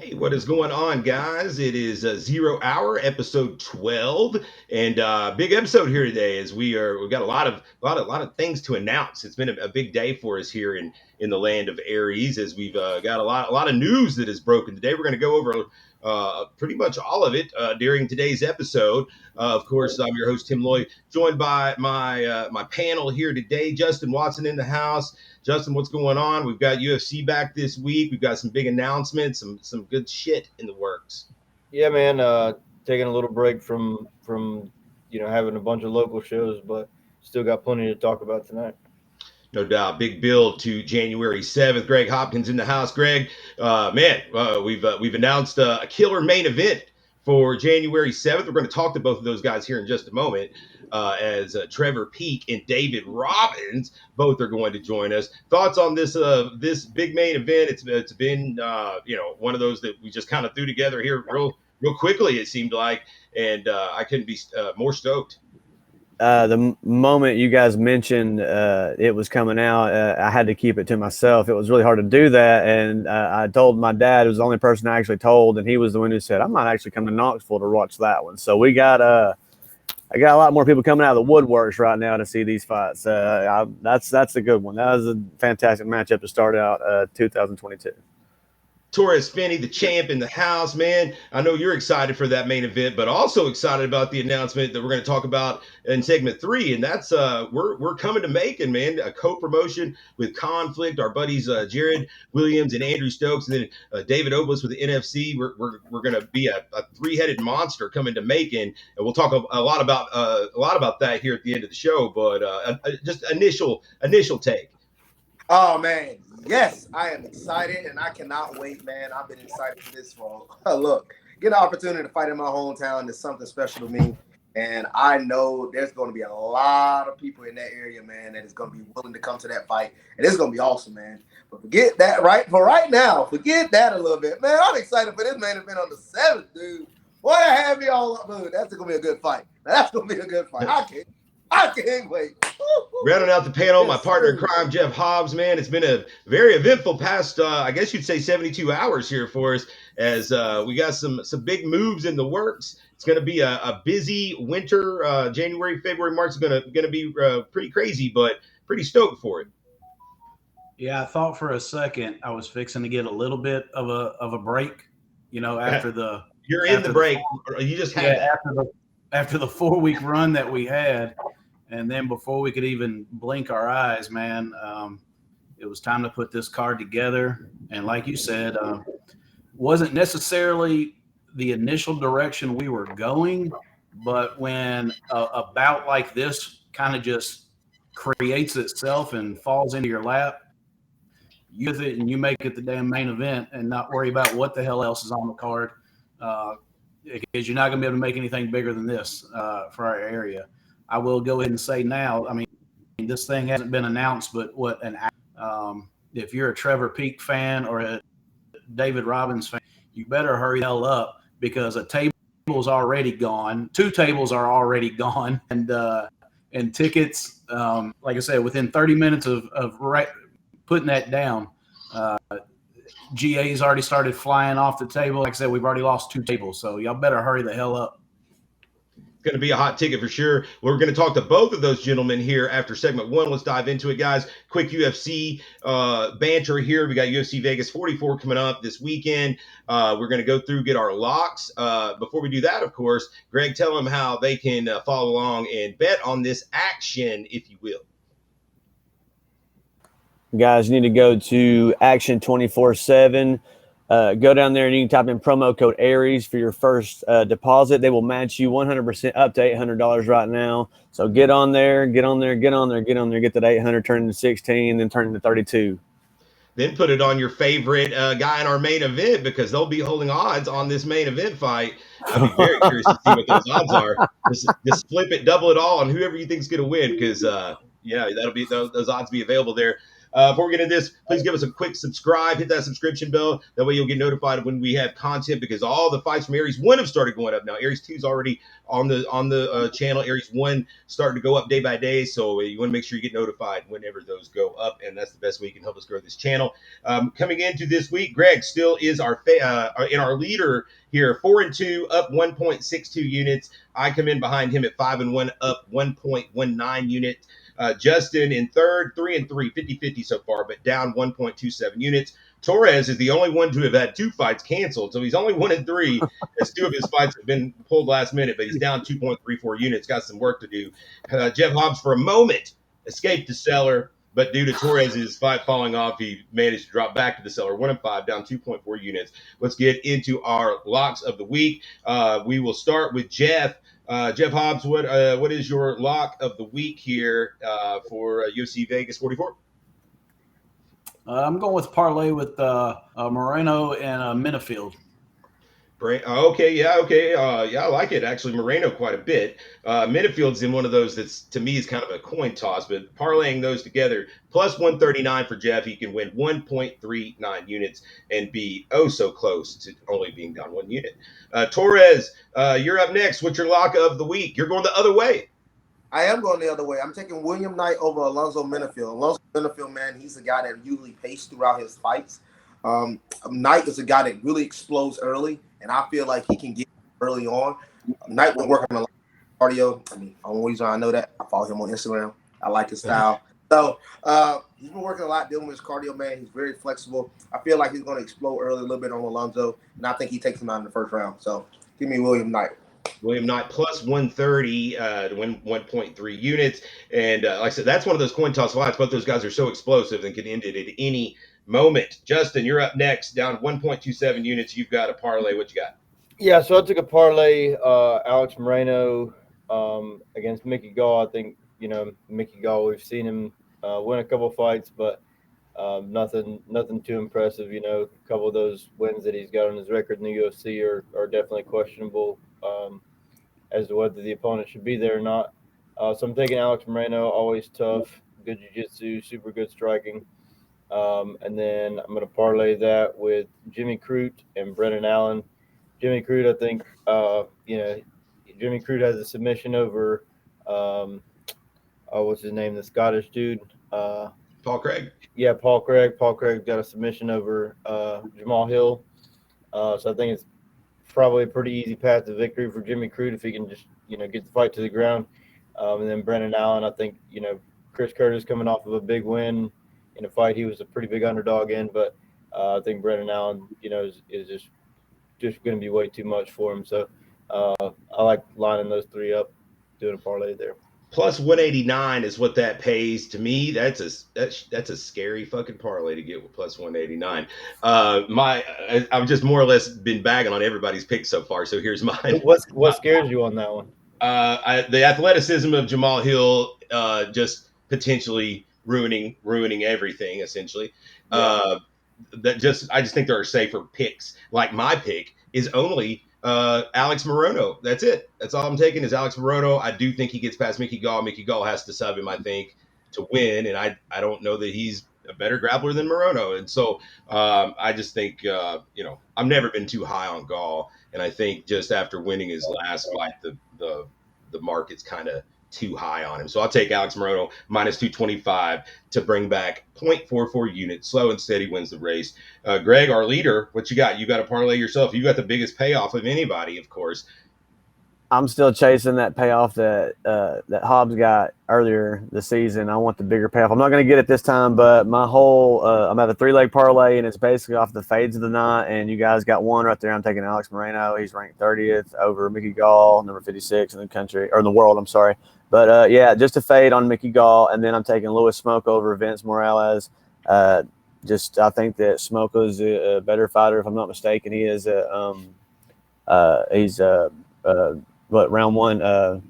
Hey, what is going on, guys? It is 0 Hour, episode 12, and big episode here today. As we've got a lot of things to announce. It's been a big day for us here in the land of Aries, as we've got a lot of news that is broken today. We're going to go over pretty much all of it during today's episode. Of course, I'm your host Tim Lloyd, joined by my panel here today. Justin Watson in the house. Justin, what's going on? We've got UFC back this week. We've got some big announcements, some good shit in the works. Yeah, man. Taking a little break from having a bunch of local shows, but still got plenty to talk about tonight. No doubt. Big build to January 7th. Greg Hopkins in the house. Greg, we've announced a killer main event for January 7th. We're going to talk to both of those guys here in just a moment. As Trevor Peak and David Robbins both are going to join us. Thoughts on this big main event? It's been one of those that we just kind of threw together here real quickly. It seemed like, and I couldn't be more stoked. The moment you guys mentioned it was coming out, I had to keep it to myself. It was really hard to do that, and I told my dad. It was the only person I actually told, and he was the one who said, "I might actually come to Knoxville to watch that one." So we got I got a lot more people coming out of the woodworks right now to see these fights. That's a good one. That was a fantastic matchup to start out 2022. Torres Finney, the champ in the house, man. I know you're excited for that main event, but also excited about the announcement that we're going to talk about in segment 3, and that's we're coming to Macon, man. A co-promotion with Conflict, our buddies Jared Williams and Andrew Stokes, and then David Oblis with the NFC. We're going to be a three-headed monster coming to Macon, and we'll talk a lot about that here at the end of the show. But just initial take. Oh man, yes, I am excited and I cannot wait, man. I've been excited for this for look, get an opportunity to fight in my hometown is something special to me. And I know there's going to be a lot of people in that area, man, that is going to be willing to come to that fight. And it's going to be awesome, man. But forget that right now. Forget that a little bit. Man, I'm excited for this main event on the 7th, dude. Boy, I have me all up, dude. That's going to be a good fight. That's going to be a good fight. I can't wait. Rounding out the panel, my partner in crime, Jeff Hobbs, man. It's been a very eventful past, I guess you'd say 72 hours here for us, as we got some big moves in the works. It's going to be a busy winter. January, February, March is going to be pretty crazy, but pretty stoked for it. Yeah, I thought for a second I was fixing to get a little bit of a break, after the You're in the break. You just had after the 4-week run that we had. And then before we could even blink our eyes, man, it was time to put this card together. And like you said, wasn't necessarily the initial direction we were going, but when a bout like this kind of just creates itself and falls into your lap, you use it and you make it the damn main event and not worry about what the hell else is on the card, because you're not going to be able to make anything bigger than this for our area. I will go ahead and say now, I mean, this thing hasn't been announced, but if you're a Trevor Peak fan or a David Robbins fan, you better hurry the hell up, because a table's already gone. 2 tables are already gone. And tickets, like I said, within 30 minutes of putting that down, GA's already started flying off the table. Like I said, we've already lost 2 tables, so y'all better hurry the hell up. Going to be a hot ticket for sure. We're going to talk to both of those gentlemen here after segment 1. Let's dive into it, guys. Quick UFC banter here. We got UFC Vegas 44 coming up this weekend. We're going to go through, get our locks. Before we do that, of course, Greg, tell them how they can follow along and bet on this action, if you will. Guys, you need to go to Action 24/7. Go down there and you can type in promo code Aries for your first deposit. They will match you 100% up to $800 right now. So get on there, get that 800 turn into 16, then turn into 32. Then put it on your favorite guy in our main event, because they'll be holding odds on this main event fight. I'd be very curious to see what those odds are. Just flip it, double it all on whoever you think's going to win, because that'll be those odds be available there. Before we get into this, please give us a quick subscribe, hit that subscription bell. That way you'll get notified when we have content, because all the fights from Aries 1 have started going up now. Aries 2 is already on the channel. Aries 1 starting to go up day by day, so you want to make sure you get notified whenever those go up, and that's the best way you can help us grow this channel. Coming into this week, Greg still is in our leader here, 4-2, up 1.62 units. I come in behind him at 5-1, up 1.19 units. Justin in third, 3-3, 50-50 so far, but down 1.27 units. Torres is the only one to have had 2 fights canceled, so he's only 1-3, as 2 of his fights have been pulled last minute, but he's down 2.34 units, got some work to do. Jeff Hobbs, for a moment, escaped the cellar, but due to Torres's fight falling off, he managed to drop back to the cellar, 1-5, down 2.4 units. Let's get into our locks of the week. We will start with Jeff. Jeff Hobbs, what is your lock of the week here for UFC Vegas 44? I'm going with parlay with Moreno and Minifield. Okay, yeah, I like it actually. Moreno quite a bit. Minifield's in one of those that's, to me, is kind of a coin toss, but parlaying those together, plus 139 for Jeff, he can win 1.39 units and be oh so close to only being down 1 unit. Torres, you're up next. What's your lock of the week? You're going the other way. I am going the other way. I'm taking William Knight over Alonzo Menifield. Alonzo Menifield, man, he's a guy that usually paced throughout his fights. Knight is a guy that really explodes early, and I feel like he can get early on. Knight was working a lot of cardio. I mean, the only reason I know that, I follow him on Instagram. I like his style. So he's been working a lot dealing with his cardio, man. He's very flexible. I feel like he's going to explode early a little bit on Alonzo, and I think he takes him out in the first round. So give me William Knight. William Knight plus 130 to win 1.3 units. And like I said, that's one of those coin toss fights. Both those guys are so explosive and can end it at any moment. Justin, you're up next, down 1.27 units. You've got a parlay. What you got? Yeah, so I took a parlay, Alex Moreno against Mickey Gall. I think, Mickey Gall, we've seen him win a couple fights, but nothing too impressive. A couple of those wins that he's got on his record in the UFC are definitely questionable as to whether the opponent should be there or not. So I'm taking Alex Moreno, always tough, good jiu-jitsu, super good striking. And then I'm going to parlay that with Jimmy Crute and Brennan Allen. Jimmy Crute, I think, Jimmy Crute has a submission over, what's his name, the Scottish dude? Paul Craig. Yeah, Paul Craig. Paul Craig got a submission over Jamal Hill. So I think it's probably a pretty easy path to victory for Jimmy Crute if he can just, get the fight to the ground. And then Brennan Allen, I think, Chris Curtis coming off of a big win in a fight he was a pretty big underdog in, but I think Brennan Allen, is just going to be way too much for him. So I like lining those 3 up, doing a parlay there. Plus 189 is what that pays. To me, that's a scary fucking parlay to get with plus 189. I've just more or less been bagging on everybody's picks so far. So here's mine. What scares you on that one? The athleticism of Jamal Hill, just potentially ruining everything essentially. Yeah. I just think there are safer picks. Like my pick is only Alex Moreno. That's it. That's all I'm taking is Alex Moreno. I do think he gets past Mickey Gall. Mickey Gall has to sub him, I think, to win, and I don't know that he's a better grappler than Moreno. And so I just think I've never been too high on Gall, and I think just after winning his last fight, the market's kind of too high on him. So I'll take Alex Moreno minus 225 to bring back 0.44 units. Slow and steady wins the race. Greg, our leader, what you got? You got to parlay yourself. You got the biggest payoff of anybody, of course. I'm still chasing that payoff that Hobbs got earlier this season. I want the bigger payoff. I'm not going to get it this time, but my whole I'm at a 3-leg parlay, and it's basically off the fades of the night. And you guys got one right there. I'm taking Alex Moreno. He's ranked 30th over Mickey Gall, number 56 in the country or in the world. I'm sorry, but just a fade on Mickey Gall, and then I'm taking Louis Smoke over Vince Morales. I think that Smoke is a better fighter, if I'm not mistaken. He is round one,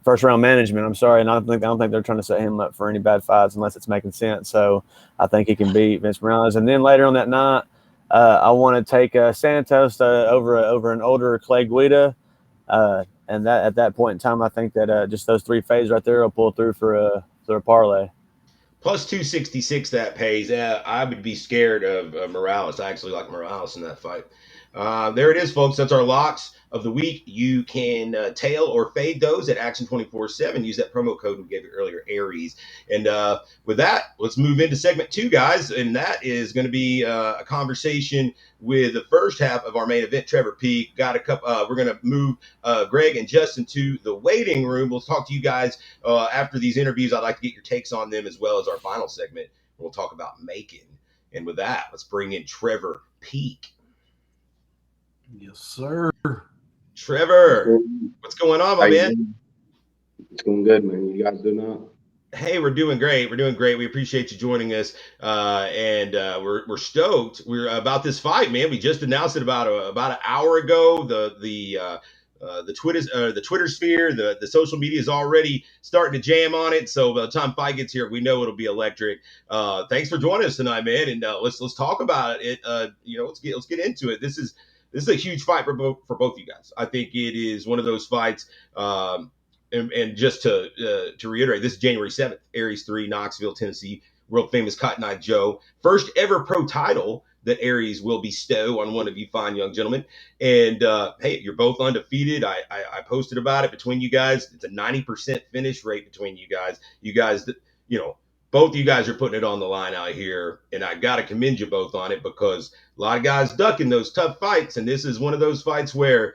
first round management. I'm sorry, and I don't think they're trying to set him up for any bad fights unless it's making sense. So I think he can beat Vince Morales. And then later on that night, I want to take Santos over an older Clay Guida, and that at that point in time, I think that just those 3 fades right there will pull through for a parlay. Plus 266 that pays. I would be scared of Morales. I actually like Morales in that fight. There it is, folks. That's our locks of the week. You can tail or fade those at Action 24/7. Use that promo code we gave you earlier, Aries. And with that, let's move into segment 2, guys. And that is going to be a conversation with the first half of our main event, Trevor Peak. Got a couple. We're going to move Greg and Justin to the waiting room. We'll talk to you guys after these interviews. I'd like to get your takes on them as well as our final segment. We'll talk about Macon. And with that, let's bring in Trevor Peak. Yes, sir. Trevor, what's going on, my man? It's going good, man. You guys do not? Hey, we're doing great. We're doing great. We appreciate you joining us, and we're stoked. We're about this fight, man. We just announced it about an hour ago. The Twitter sphere, the social media is already starting to jam on it. So by the time fight gets here, we know it'll be electric. Thanks for joining us tonight, man. And let's talk about it. Let's get into it. This is a huge fight for both you guys. I think it is one of those fights. And just to reiterate, this is January 7th, Aries 3, Knoxville, Tennessee, world famous Cotton Eye Joe. First ever pro title that Aries will bestow on one of you fine young gentlemen. And hey, you're both undefeated. I posted about it between you guys. It's a 90% finish rate between you guys. You guys, both of you guys are putting it on the line out here. And I got to commend you both on it because a lot of guys ducking those tough fights. And this is one of those fights where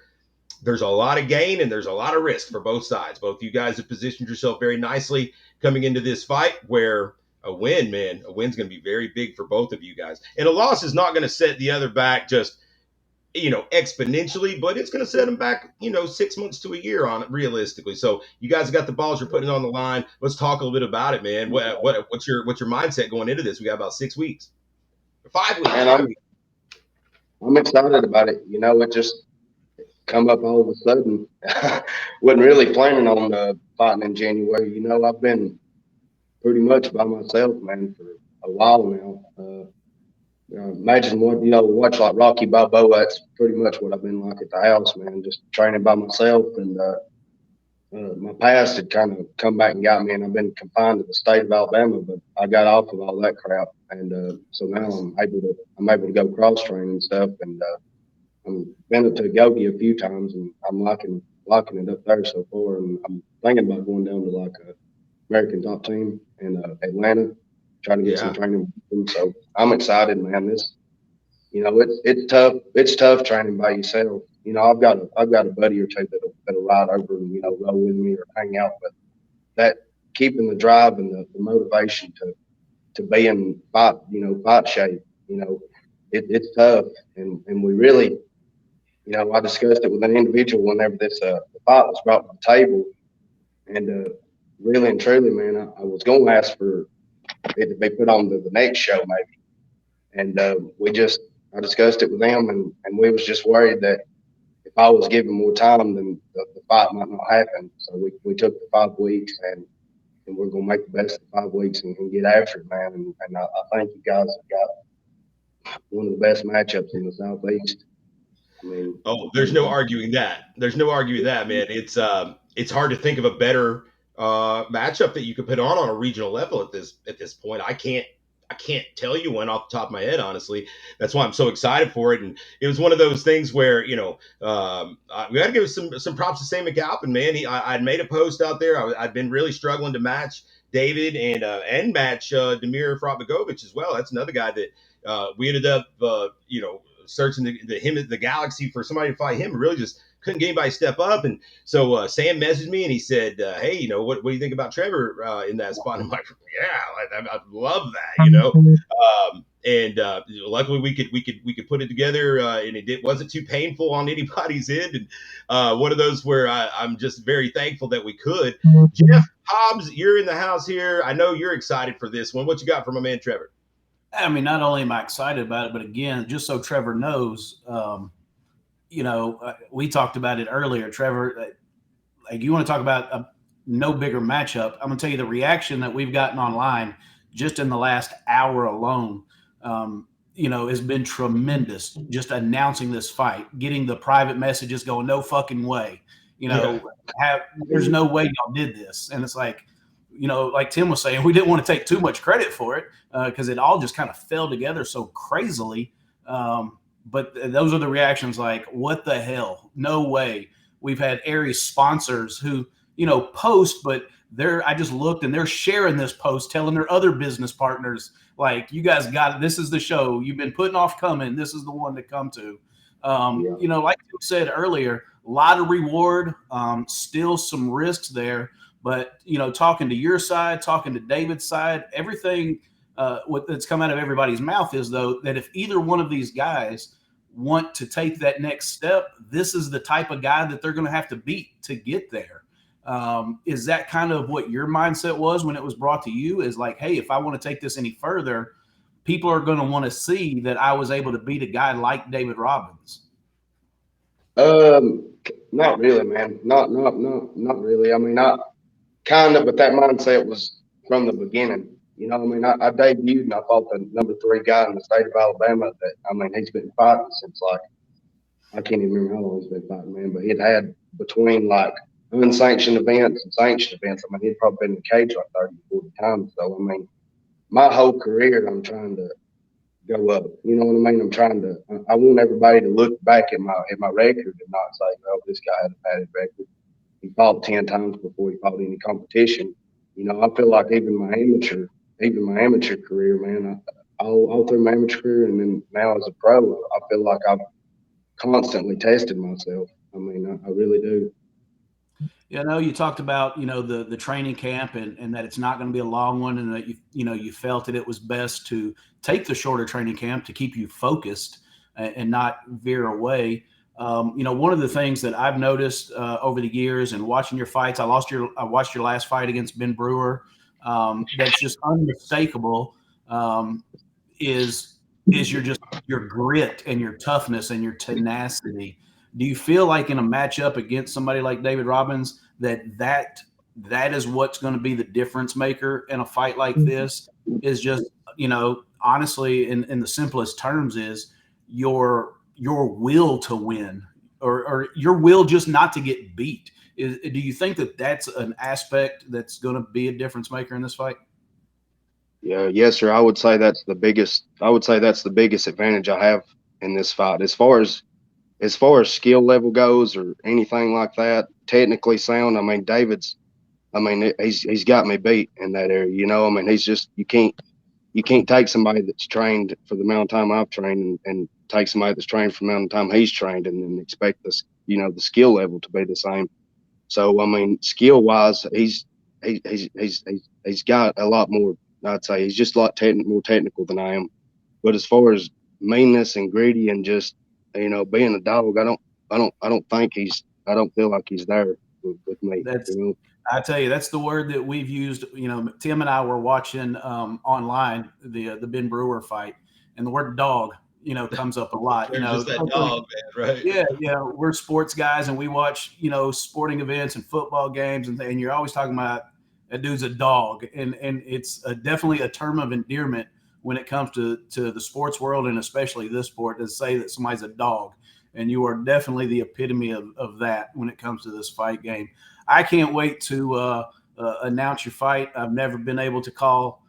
there's a lot of gain and there's a lot of risk for both sides. Both you guys have positioned yourself very nicely coming into this fight where a win's going to be very big for both of you guys. And a loss is not going to set the other back just, exponentially, but it's going to set them back, 6 months to a year on it realistically. So you guys got the balls, you're putting it on the line. Let's talk a little bit about it, man. What's your mindset going into this? We got about 6 weeks, 5 weeks. And I'm excited about it. It just come up all of a sudden. Wasn't really planning on fighting in January. I've been pretty much by myself, man, for a while now. Imagine watch like Rocky Balboa. That's pretty much what I've been like at the house, man. Just training by myself, and my past had kind of come back and got me, and I've been confined to the state of Alabama. But I got off of all that crap, and so now I'm able to go cross train and stuff, and I've been to Gogi a few times, and I'm liking it up there so far. And I'm thinking about going down to like a American top team in Atlanta, trying to get some training. So I'm excited, man. This, it's tough. It's tough training by yourself. I've got a buddy or two that'll ride over and roll with me or hang out. But that keeping the drive and the motivation to be in fight shape, it's tough. And we really. I discussed it with an individual whenever this the fight was brought to the table, and really and truly, man, I was going to ask for it to be put on the next show maybe, and I discussed it with them, and we was just worried that if I was given more time, then the fight might not happen. So we took the 5 weeks, and we're going to make the best of the 5 weeks and get after it, man. And I think you guys have got one of the best matchups in the Southeast. There's no arguing that. There's no arguing that, man. It's hard to think of a better matchup that you could put on a regional level at this point. I can't tell you one off the top of my head, honestly. That's why I'm so excited for it. And it was one of those things where we got to give some props to Sam McAlpin, man. I'd made a post out there. I'd been really struggling to match David and match Damir Frotbegovic as well. That's another guy that we ended up searching the galaxy for somebody to fight him. Really just couldn't get anybody to step up. And so Sam messaged me and he said, hey, what do you think about Trevor in that spot? And I'm like, yeah, I love that, and luckily we could put it together, and it wasn't too painful on anybody's end. And one of those where I'm just very thankful that we could. Jeff Hobbs, you're in the house here. I know you're excited for this one. What you got for my man Trevor? I mean, not only am I excited about it, but again, just so Trevor knows, we talked about it earlier. Trevor, like you want to talk about a no bigger matchup. I'm going to tell you the reaction that we've gotten online just in the last hour alone, has been tremendous. Just announcing this fight, getting the private messages going, no fucking way. There's no way y'all did this. And it's like, like Tim was saying, we didn't want to take too much credit for it because it all just kind of fell together so crazily. But those are the reactions like, what the hell? No way. We've had Aries sponsors who, post, but I just looked and they're sharing this post, telling their other business partners, like, you guys got it. This is the show you've been putting off coming. This is the one to come to. Like you said earlier, a lot of reward, still some risks there. But, talking to your side, talking to David's side, everything that's come out of everybody's mouth is, though, that if either one of these guys want to take that next step, this is the type of guy that they're going to have to beat to get there. Is that kind of what your mindset was when it was brought to you? Is like, hey, if I want to take this any further, people are going to want to see that I was able to beat a guy like David Robbins. Not really, man. Not really. I mean, I kind of, but that mindset was from the beginning. I mean, I debuted and I fought the number 3 guy in the state of Alabama. That, I mean, he's been fighting since, like, I can't even remember how long he's been fighting, man. But he'd had between, like, unsanctioned events and sanctioned events. I mean, he'd probably been in the cage like 30, 40 times. So, I mean, my whole career, I'm trying to go up. You know what I mean? I want everybody to look back at my record and not say, "Oh, this guy had a bad record. He fought 10 times before he fought any competition." I feel like even my amateur career, man, all through my amateur career and then now as a pro, I feel like I've constantly tested myself. I mean, I really do. You talked about, the training camp and that it's not going to be a long one, and that you felt that it was best to take the shorter training camp to keep you focused and not veer away. One of the things that I've noticed over the years and watching your fights, I watched your last fight against Ben Brewer. That's just unmistakable. Is your grit and your toughness and your tenacity. Do you feel like in a matchup against somebody like David Robbins that is what's going to be the difference maker in a fight like this? Is just, honestly, in the simplest terms, is your will to win or your will just not to get beat. Do you think that that's an aspect that's going to be a difference maker in this fight? Yeah, yes, sir. I would say that's the biggest advantage I have in this fight. As far as skill level goes or anything like that, technically sound, I mean, he's got me beat in that area. I mean, he's just, you can't take somebody that's trained for the amount of time I've trained and take somebody that's trained for the amount of time he's trained and then expect this, the skill level to be the same. So, I mean, skill wise, he's got a lot more. I'd say he's just a lot more technical than I am. But as far as meanness and greedy and just, being a dog, I don't feel like he's there with me. I tell you, that's the word that we've used. Tim and I were watching online the Ben Brewer fight, and the word dog, comes up a lot. Just that dog, man, right? Yeah. We're sports guys, and we watch, sporting events and football games, and you're always talking about that dude's a dog, and it's definitely a term of endearment when it comes to the sports world, and especially this sport, to say that somebody's a dog. And you are definitely the epitome of that when it comes to this fight game. I can't wait to announce your fight. I've never been able to call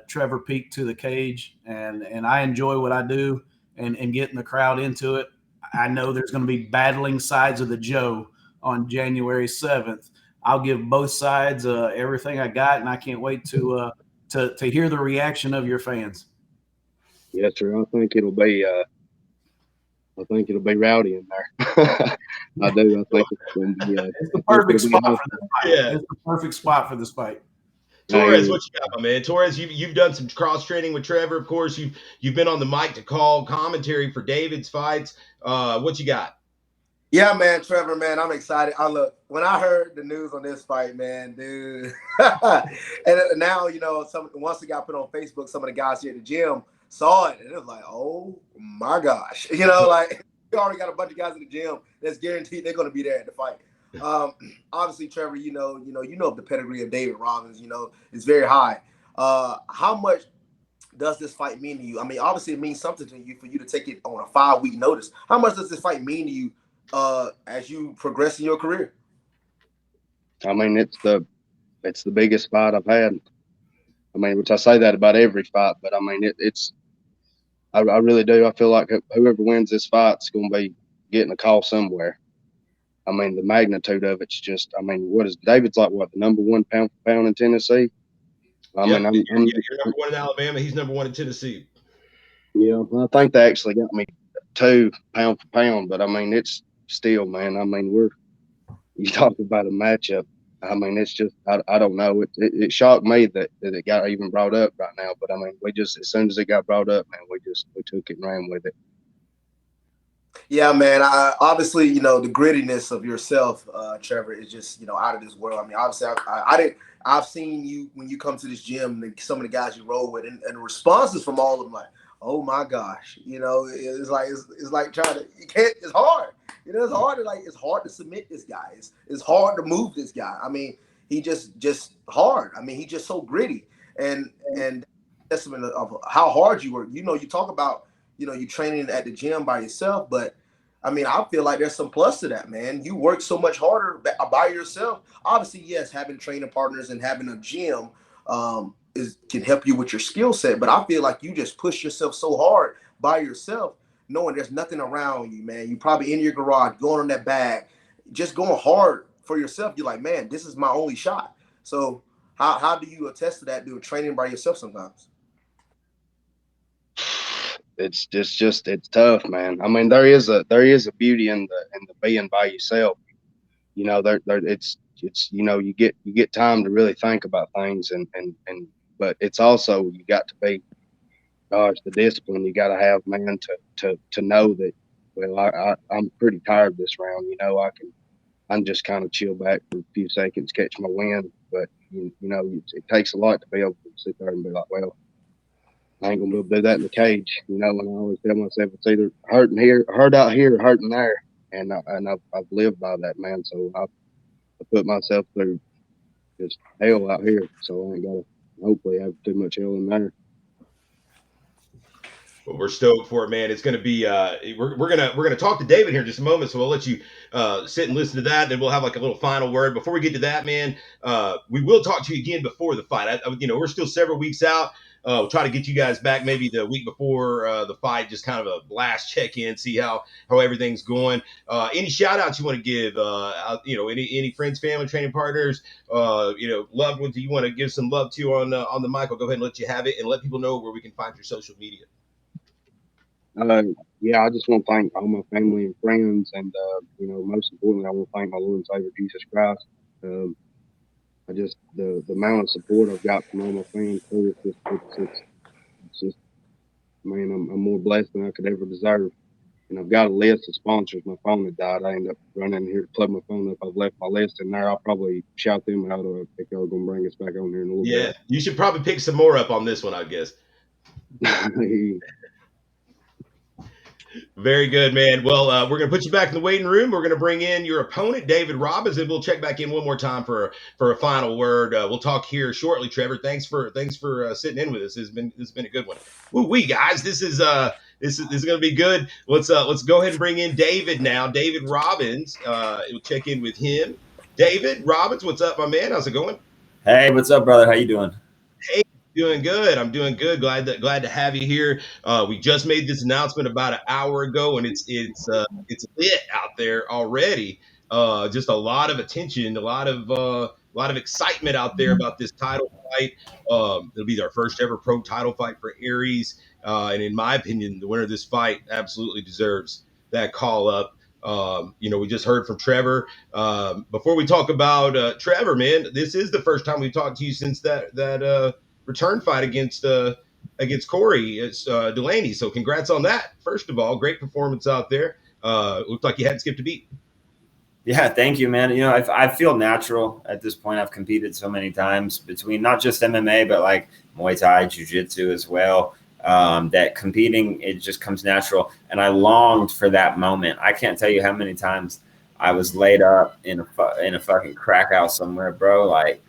Trevor Peak to the cage, and I enjoy what I do and getting the crowd into it. I know there's going to be battling sides of the Joe on January 7th. I'll give both sides everything I got, and I can't wait to hear the reaction of your fans. Yes, sir. I think it'll be rowdy in there. I do. I think it's going to be. It's the perfect spot for this fight. Yeah. It's the perfect spot for this fight. Torres, what you got, my man? Torres, you've done some cross training with Trevor. Of course, you've been on the mic to call commentary for David's fights. What you got? Yeah, man, Trevor, man, I'm excited. When I heard the news on this fight, man, dude, and now once it got put on Facebook, some of the guys here at the gym saw it, and it was like, oh my gosh, like we already got a bunch of guys in the gym that's guaranteed they're going to be there at the fight. Obviously, Trevor, you know of the pedigree of David Robbins. It's very high. How much does this fight mean to you? I mean, obviously, it means something to you for you to take it on a 5-week notice. How much does this fight mean to you as you progress in your career? I mean, it's the it's the biggest fight I've had. I mean, which I say that about every fight, but I mean, I really do. I feel like whoever wins this fight's going to be getting a call somewhere. I mean, the magnitude of it's just, I mean, what is David's like, what, the number one pound for pound in Tennessee? I Yep, mean, you're number one in Alabama. He's number one in Tennessee. yeah, I think they actually got me 2 pound for pound, but I mean, it's still, man. I mean, you talk about a matchup. I mean, it's just, I don't know. It shocked me that it got even brought up right now, but I mean, we just, as soon as it got brought up, man, we took it and ran with it. Yeah, man. Obviously, the grittiness of yourself, Trevor, is just, out of this world. I mean, obviously, I didn't. I've seen you when you come to this gym, some of the guys you roll with, and the responses from all of them, like, oh my gosh, it's like trying to, you can't. It's hard. It's hard it's hard to submit this guy. It's hard to move this guy. I mean, he just hard. I mean, he's just so gritty, and testament of how hard you work. You talk about, you training at the gym by yourself, but I mean, I feel like there's some plus to that, man. You work so much harder by yourself. Obviously, yes, having training partners and having a gym can help you with your skill set, but I feel like you just push yourself so hard by yourself, knowing there's nothing around you, man. You probably in your garage, going on that bag, just going hard for yourself. You're like, man, this is my only shot. So how do you attest to that, doing training by yourself sometimes? It's just it's tough, man. I mean, there is a beauty in the being by yourself. It's you get time to really think about things, and but it's also, you got to be, gosh, the discipline you got to have, man, to know that, well, I'm pretty tired this round. I'm just kind of chill back for a few seconds, catch my wind. But it takes a lot to be able to sit there and be like, well, I ain't gonna be able to do that in the cage. And I always tell myself, it's either hurting here, hurt out here, or hurting there. And I've lived by that, man. So I put myself through just hell out here, so I ain't gotta hopefully have too much hell in there. Well, we're stoked for it, man. It's going to be we're gonna talk to David here in just a moment, so we'll let you sit and listen to that. Then we'll have like a little final word. Before we get to that, man, we will talk to you again before the fight. We're still several weeks out. We'll try to get you guys back maybe the week before the fight, just kind of a blast check in, see how everything's going. Any shout outs you want to give? Any friends, family, training partners, loved ones that you want to give some love to on the mic. I'll go ahead and let you have it, and let people know where we can find your social media. Yeah, I just want to thank all my family and friends, and most importantly, I want to thank my Lord and Savior Jesus Christ. I just the amount of support I've got from all my fans too. It's just, man, I'm more blessed than I could ever deserve. And I've got a list of sponsors. My phone had died. I ended up running here to plug my phone up. I've left my list in there. I'll probably shout them out if y'all gonna bring us back on here in a little bit. You should probably pick some more up on this one, I guess. Very good, man. Well, we're going to put you back in the waiting room. We're going to bring in your opponent, David Robbins, and we'll check back in one more time for a final word. We'll talk here shortly, Trevor. Thanks for sitting in with us. This has been a good one. Woo-wee, guys. This is going to be good. Let's go ahead and bring in David now. David Robbins. We'll check in with him. David Robbins, what's up, my man? How's it going? Hey, what's up, brother? How you doing? Hey. Doing good. I'm doing good. Glad to have you here. We just made this announcement about an hour ago, and it's lit out there already. Just a lot of attention, a lot of excitement out there about this title fight. It'll be our first ever pro title fight for Aries, and in my opinion, the winner of this fight absolutely deserves that call up. We just heard from Trevor. Before we talk about Trevor, man, this is the first time we've talked to you since that return fight against Corey Delaney. So congrats on that. First of all, great performance out there. Looked like you hadn't skipped a beat. Yeah, thank you, man. I feel natural at this point. I've competed so many times between not just MMA, but like Muay Thai, Jiu-Jitsu as well. That competing, it just comes natural. And I longed for that moment. I can't tell you how many times I was laid up in a fucking crack house somewhere, bro. Like,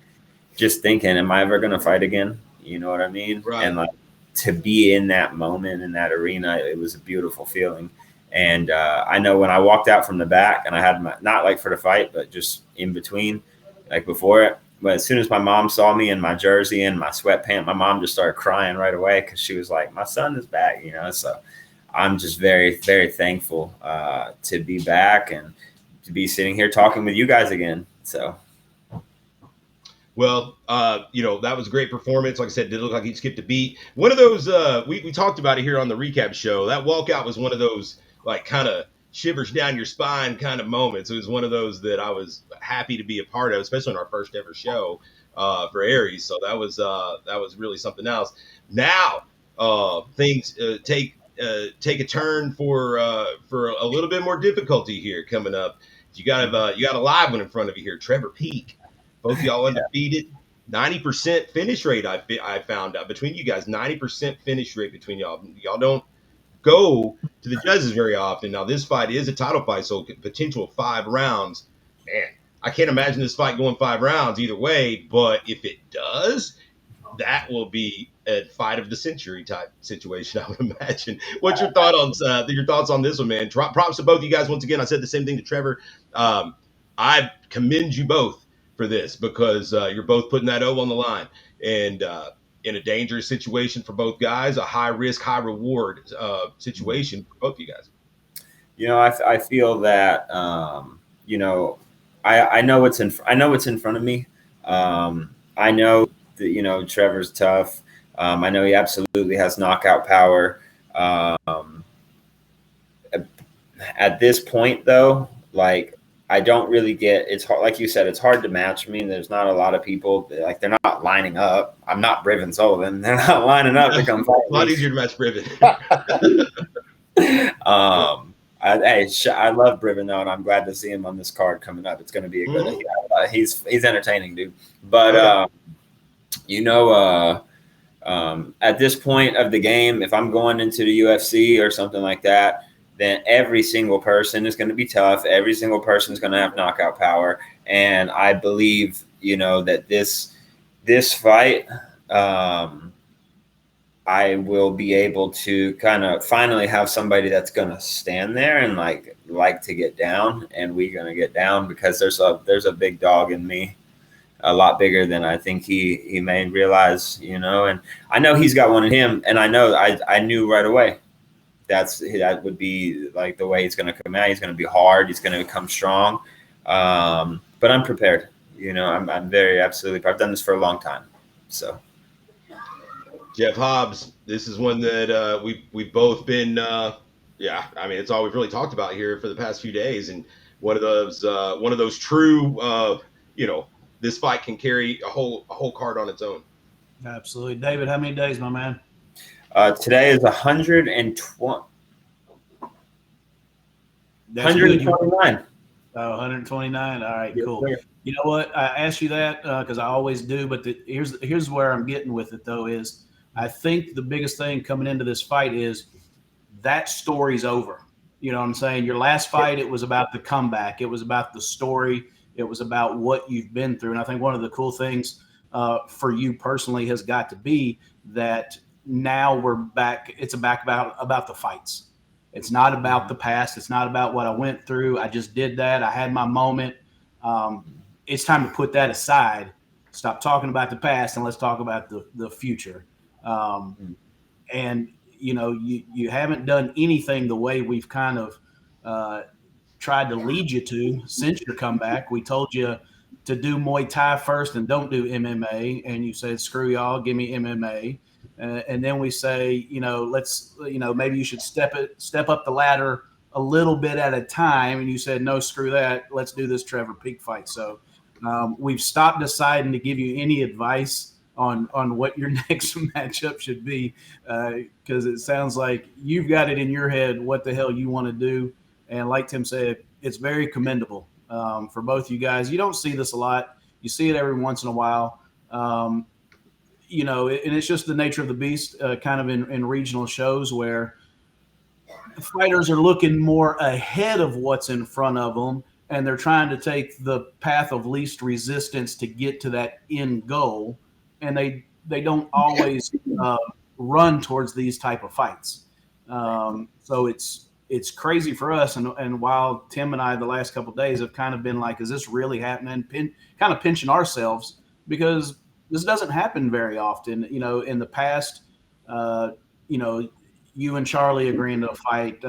just thinking, am I ever going to fight again? You know what I mean? Right. And like, to be in that moment, in that arena, it was a beautiful feeling. And I know when I walked out from the back and I had not like for the fight, but just in between, like before it, but as soon as my mom saw me in my jersey and my sweatpants, my mom just started crying right away because she was like, "My son is back," So I'm just very, very thankful to be back and to be sitting here talking with you guys again. So. Well, that was a great performance. Like I said, it did look like he skipped a beat. One of those, we talked about it here on the recap show. That walkout was one of those, like, kind of shivers down your spine kind of moments. It was one of those that I was happy to be a part of, especially on our first ever show for Aries. So that was really something else. Now, things take a turn for a little bit more difficulty here coming up. You got a live one in front of you here, Trevor Peak. Both of y'all undefeated. 90% finish rate. I found out between you guys. 90% finish rate between y'all. Y'all don't go to the judges very often. Now this fight is a title fight, so potential 5 rounds. Man, I can't imagine this fight going 5 rounds either way. But if it does, that will be a fight of the century type situation, I would imagine. What's your thoughts on this one, man? Props to both of you guys. Once again, I said the same thing to Trevor. I commend you both for this because you're both putting that O on the line and in a dangerous situation for both guys, a high risk, high reward situation for both of you guys. I feel that I know what's in front of me. I know that Trevor's tough. I know he absolutely has knockout power. At this point, though, like, I don't really get. It's hard, like you said, it's hard to match me. There's not a lot of people like they're not lining up. I'm not Briven Sullivan. They're not lining up to come fight. A lot easier to match Briven. I love Briven though, and I'm glad to see him on this card coming up. It's going to be a good. He's entertaining, dude. But at this point of the game, if I'm going into the UFC or something like that, then every single person is going to be tough. Every single person is going to have knockout power. And I believe, that this fight, I will be able to kind of finally have somebody that's going to stand there and like to get down. And we're going to get down because there's a big dog in me, a lot bigger than I think he may realize, and I know he's got one in him. And I know I knew right away. That would be like the way he's going to come out. He's going to be hard. He's going to come strong. But I'm prepared. I'm very absolutely. I've done this for a long time. So, Jeff Hobbs, this is one that we've both been. It's all we've really talked about here for the past few days, and one of those true. This fight can carry a whole card on its own. Absolutely, David. How many days, my man? Today is 120. 129. Oh, 129. All right, Yes, cool. sir. You know what? I asked you that because I always do, but here's where I'm getting with it, though, is I think the biggest thing coming into this fight is that story's over. You know what I'm saying? Your last fight, it was about the comeback. It was about the story. It was about what you've been through. And I think one of the cool things for you personally has got to be that now we're back. It's about the fights. It's not about the past. It's not about what I went through. I just did that. I had my moment. It's time to put that aside. Stop talking about the past and let's talk about the future. And you haven't done anything the way we've kind of tried to lead you to since your comeback. We told you to do Muay Thai first and don't do MMA, and you said, "Screw y'all, give me MMA." And then we say, let's, maybe you should step up the ladder a little bit at a time. And you said, no, screw that. Let's do this Trevor Peak fight. So we've stopped deciding to give you any advice on what your next matchup should be because it sounds like you've got it in your head what the hell you want to do. And like Tim said, it's very commendable for both you guys. You don't see this a lot. You see it every once in a while. And it's just the nature of the beast kind of in regional shows where the fighters are looking more ahead of what's in front of them, and they're trying to take the path of least resistance to get to that end goal, and they don't always run towards these type of fights. So it's crazy for us, and while Tim and I the last couple of days have kind of been like, is this really happening? Kind of pinching ourselves because this doesn't happen very often. You know, in the past, you know, you and Charlie agreeing to a fight.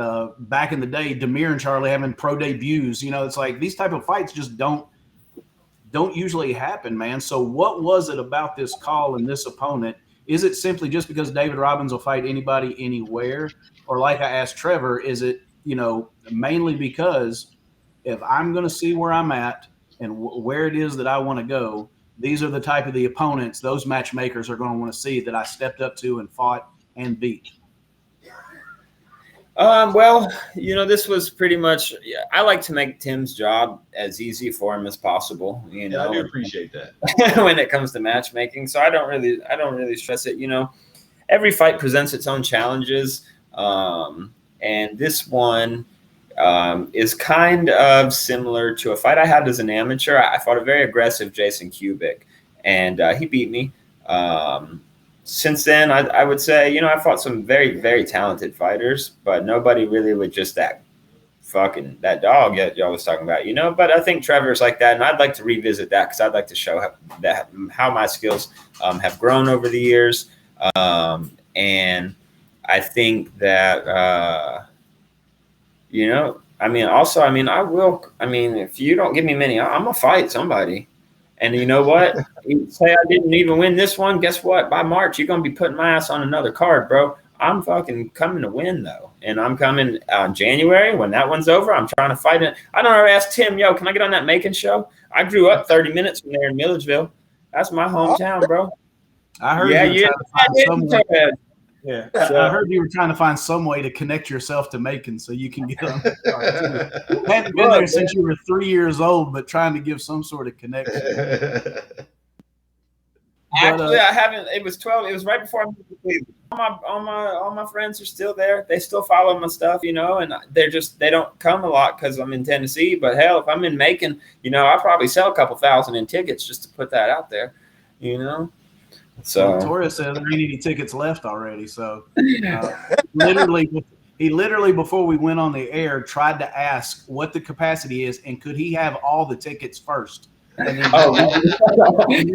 Back in the day, Demir and Charlie having pro debuts. You know, it's like these type of fights just don't usually happen, man. So what was it about this call and this opponent? Is it simply just because David Robbins will fight anybody anywhere? Or like I asked Trevor, is it, you know, mainly because if I'm going to see where I'm at and where it is that I want to go, these are the type of the opponents those matchmakers are going to want to see that I stepped up to and fought and beat? Well, you know, this was pretty much. I like to make Tim's job as easy for him as possible. You know, I do appreciate that when it comes to matchmaking. So I don't really stress it. You know, every fight presents its own challenges, and this one is kind of similar to a fight I had as an amateur. I fought a very aggressive Jason Kubik, and he beat me. Since then, I would say, you know, I fought some very, very talented fighters, but nobody really with just that dog y'all was talking about, you know. But I think Trevor's like that, and I'd like to revisit that because I'd like to show how my skills have grown over the years. And I think that, you know, I mean, also, I mean, if you don't give me many, I'm going to fight somebody. And you know what? You say I didn't even win this one. Guess what? By March, you're going to be putting my ass on another card, bro. I'm fucking coming to win, though. And I'm coming January when that one's over. I'm trying to fight it. I don't know. I asked Tim, yo, can I get on that Macon show? I grew up 30 minutes from there in Milledgeville. That's my hometown, bro. I heard you were trying to find some way. Yeah, so, I heard you were trying to find some way to connect yourself to Macon so you can get on the card too. You hadn't been there since you were 3 years old, but trying to give some sort of connection. Actually, I haven't. It was 12. It was right before I moved to Cleveland. All my friends are still there. They still follow my stuff, you know, and they don't come a lot because I'm in Tennessee. But hell, if I'm in Macon, you know, I'll probably sell a couple thousand in tickets just to put that out there, you know. So Torres said there ain't any tickets left already. So literally before we went on the air, tried to ask what the capacity is and could he have all the tickets first. And then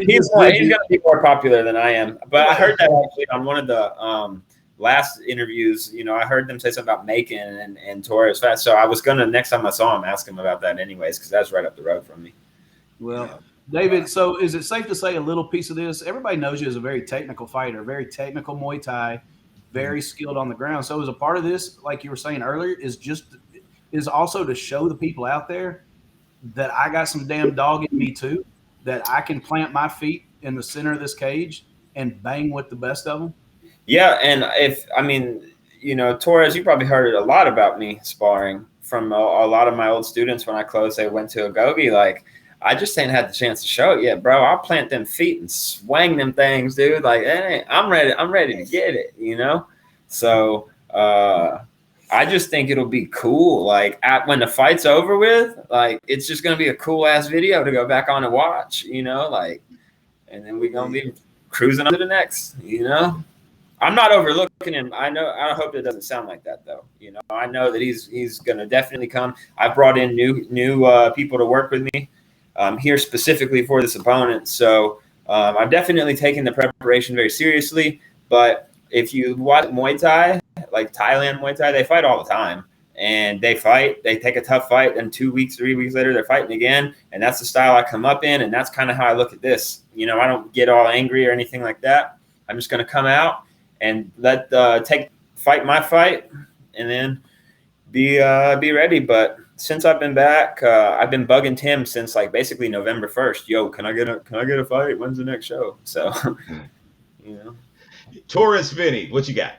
he's going to be more popular than I am. But I heard that actually on one of the last interviews. You know, I heard them say something about Macon and Torres fast. So I was gonna next time I saw him ask him about that anyways because that's right up the road from me. Well. David, so is it safe to say a little piece of this? Everybody knows you as a very technical fighter, very technical Muay Thai, very skilled on the ground. So as a part of this, like you were saying earlier, is also to show the people out there that I got some damn dog in me too, that I can plant my feet in the center of this cage and bang with the best of them. Yeah, and you know, Torres, you probably heard a lot about me sparring from a lot of my old students when I closed. They went to Agogi, like. I just ain't had the chance to show it yet, bro. I'll plant them feet and swing them things, dude. Like, hey, I'm ready to get it, you know? So I just think it'll be cool. Like, when the fight's over with, like, it's just going to be a cool-ass video to go back on and watch, you know? Like, and then we're going to be cruising on to the next, you know? I'm not overlooking him. I hope it doesn't sound like that, though. You know, I know that he's going to definitely come. I brought in new people to work with me. Here specifically for this opponent. So I'm definitely taking the preparation very seriously. But if you watch Muay Thai, like Thailand Muay Thai, they fight all the time. And they take a tough fight, and 2 weeks, 3 weeks later, they're fighting again. And that's the style I come up in, and that's kind of how I look at this. You know, I don't get all angry or anything like that. I'm just going to come out and fight my fight, and then be ready. But since I've been back, I've been bugging Tim since like basically November 1st. Yo, can I get a fight? When's the next show? So, you know, Torres, Vinny, what you got?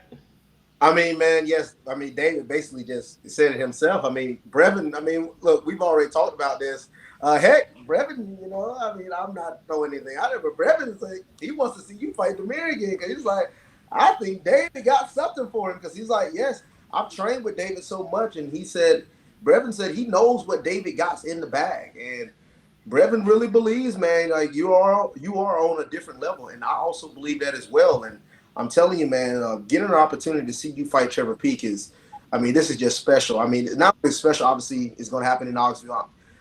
I mean, man, yes. I mean, David basically just said it himself. I mean, Brevin, I mean, look, we've already talked about this. Heck, Brevin, you know, I mean, I'm not throwing anything out there, but Brevin's like, he wants to see you fight Demir again because he's like, I think David got something for him because he's like, yes, I've trained with David so much. And Brevin said he knows what David got in the bag. And Brevin really believes, man, like you are on a different level. And I also believe that as well. And I'm telling you, man, getting an opportunity to see you fight Trevor Peak this is just special. I mean, not only special, obviously, it's going to happen in August.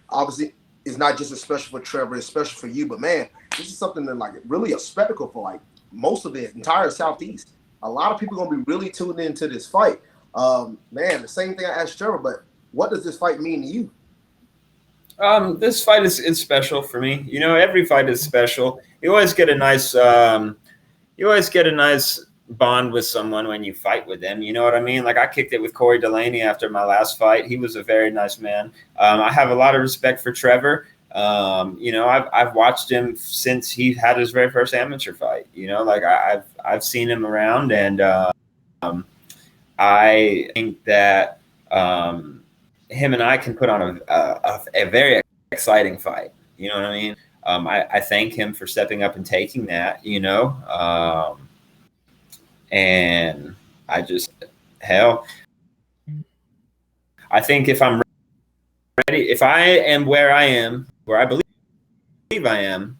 Obviously, is not just as special for Trevor, it's special for you. But man, this is something that like really a spectacle for like most of the entire Southeast. A lot of people gonna be really tuned into this fight. Man, the same thing I asked Trevor, but what does this fight mean to you? This fight is special for me. You know, every fight is special. You always get a nice bond with someone when you fight with them. You know what I mean? Like I kicked it with Corey Delaney after my last fight. He was a very nice man. I have a lot of respect for Trevor. You know, I've watched him since he had his very first amateur fight. You know, like I've seen him around, and I think that him and I can put on a very exciting fight. You know what I mean? I thank him for stepping up and taking that. You know, and I just hell, I think if I'm ready, if I am where I am, where I believe I am,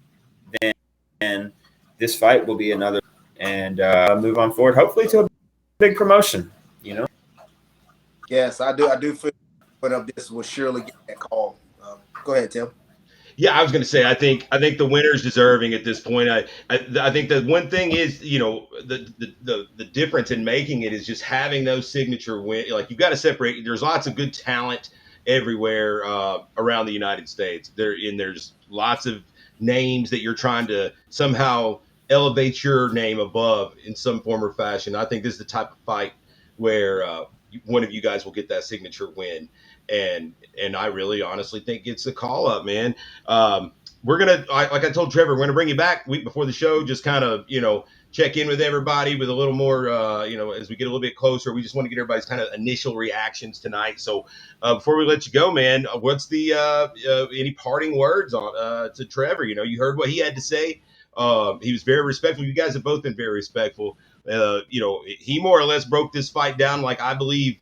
then this fight will be another, and move on forward, hopefully to a big promotion. You know. Yes, I do feel up this will surely get that call. Go ahead, Tim. Yeah, I was going to say, I think the winner's deserving at this point. I think that one thing is, you know, the difference in making it is just having those signature win. Like you got to separate. There's lots of good talent everywhere around the United States. There's lots of names that you're trying to somehow elevate your name above in some form or fashion. I think this is the type of fight where one of you guys will get that signature win, and I really honestly think it's a call up, man. We're gonna, like I told Trevor, we're gonna bring you back week before the show, just kind of, you know, check in with everybody with a little more, you know, as we get a little bit closer. We just want to get everybody's kind of initial reactions tonight. So before we let you go, man, what's the any parting words on to Trevor? You know, you heard what he had to say. He was very respectful. You guys have both been very respectful. You know, he more or less broke this fight down like I believe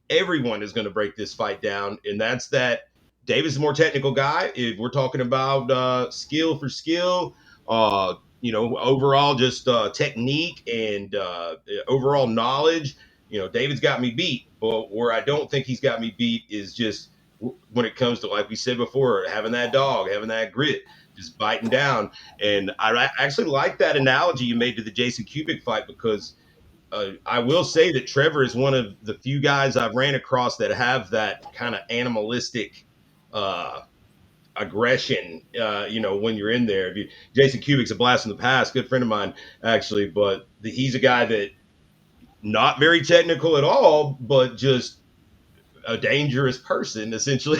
everyone is going to break this fight down, and that's that Davis is a more technical guy. If we're talking about skill for skill, you know, overall just technique and overall knowledge, you know, David's got me beat. But where I don't think he's got me beat is just when it comes to, like we said before, having that dog, having that grit, just biting down. And I actually like that analogy you made to the Jason Kubik fight because I will say that Trevor is one of the few guys I've ran across that have that kind of animalistic aggression. You know, when you're in there, Jason Kubik's a blast from the past, good friend of mine actually, but he's a guy that not very technical at all, but just a dangerous person essentially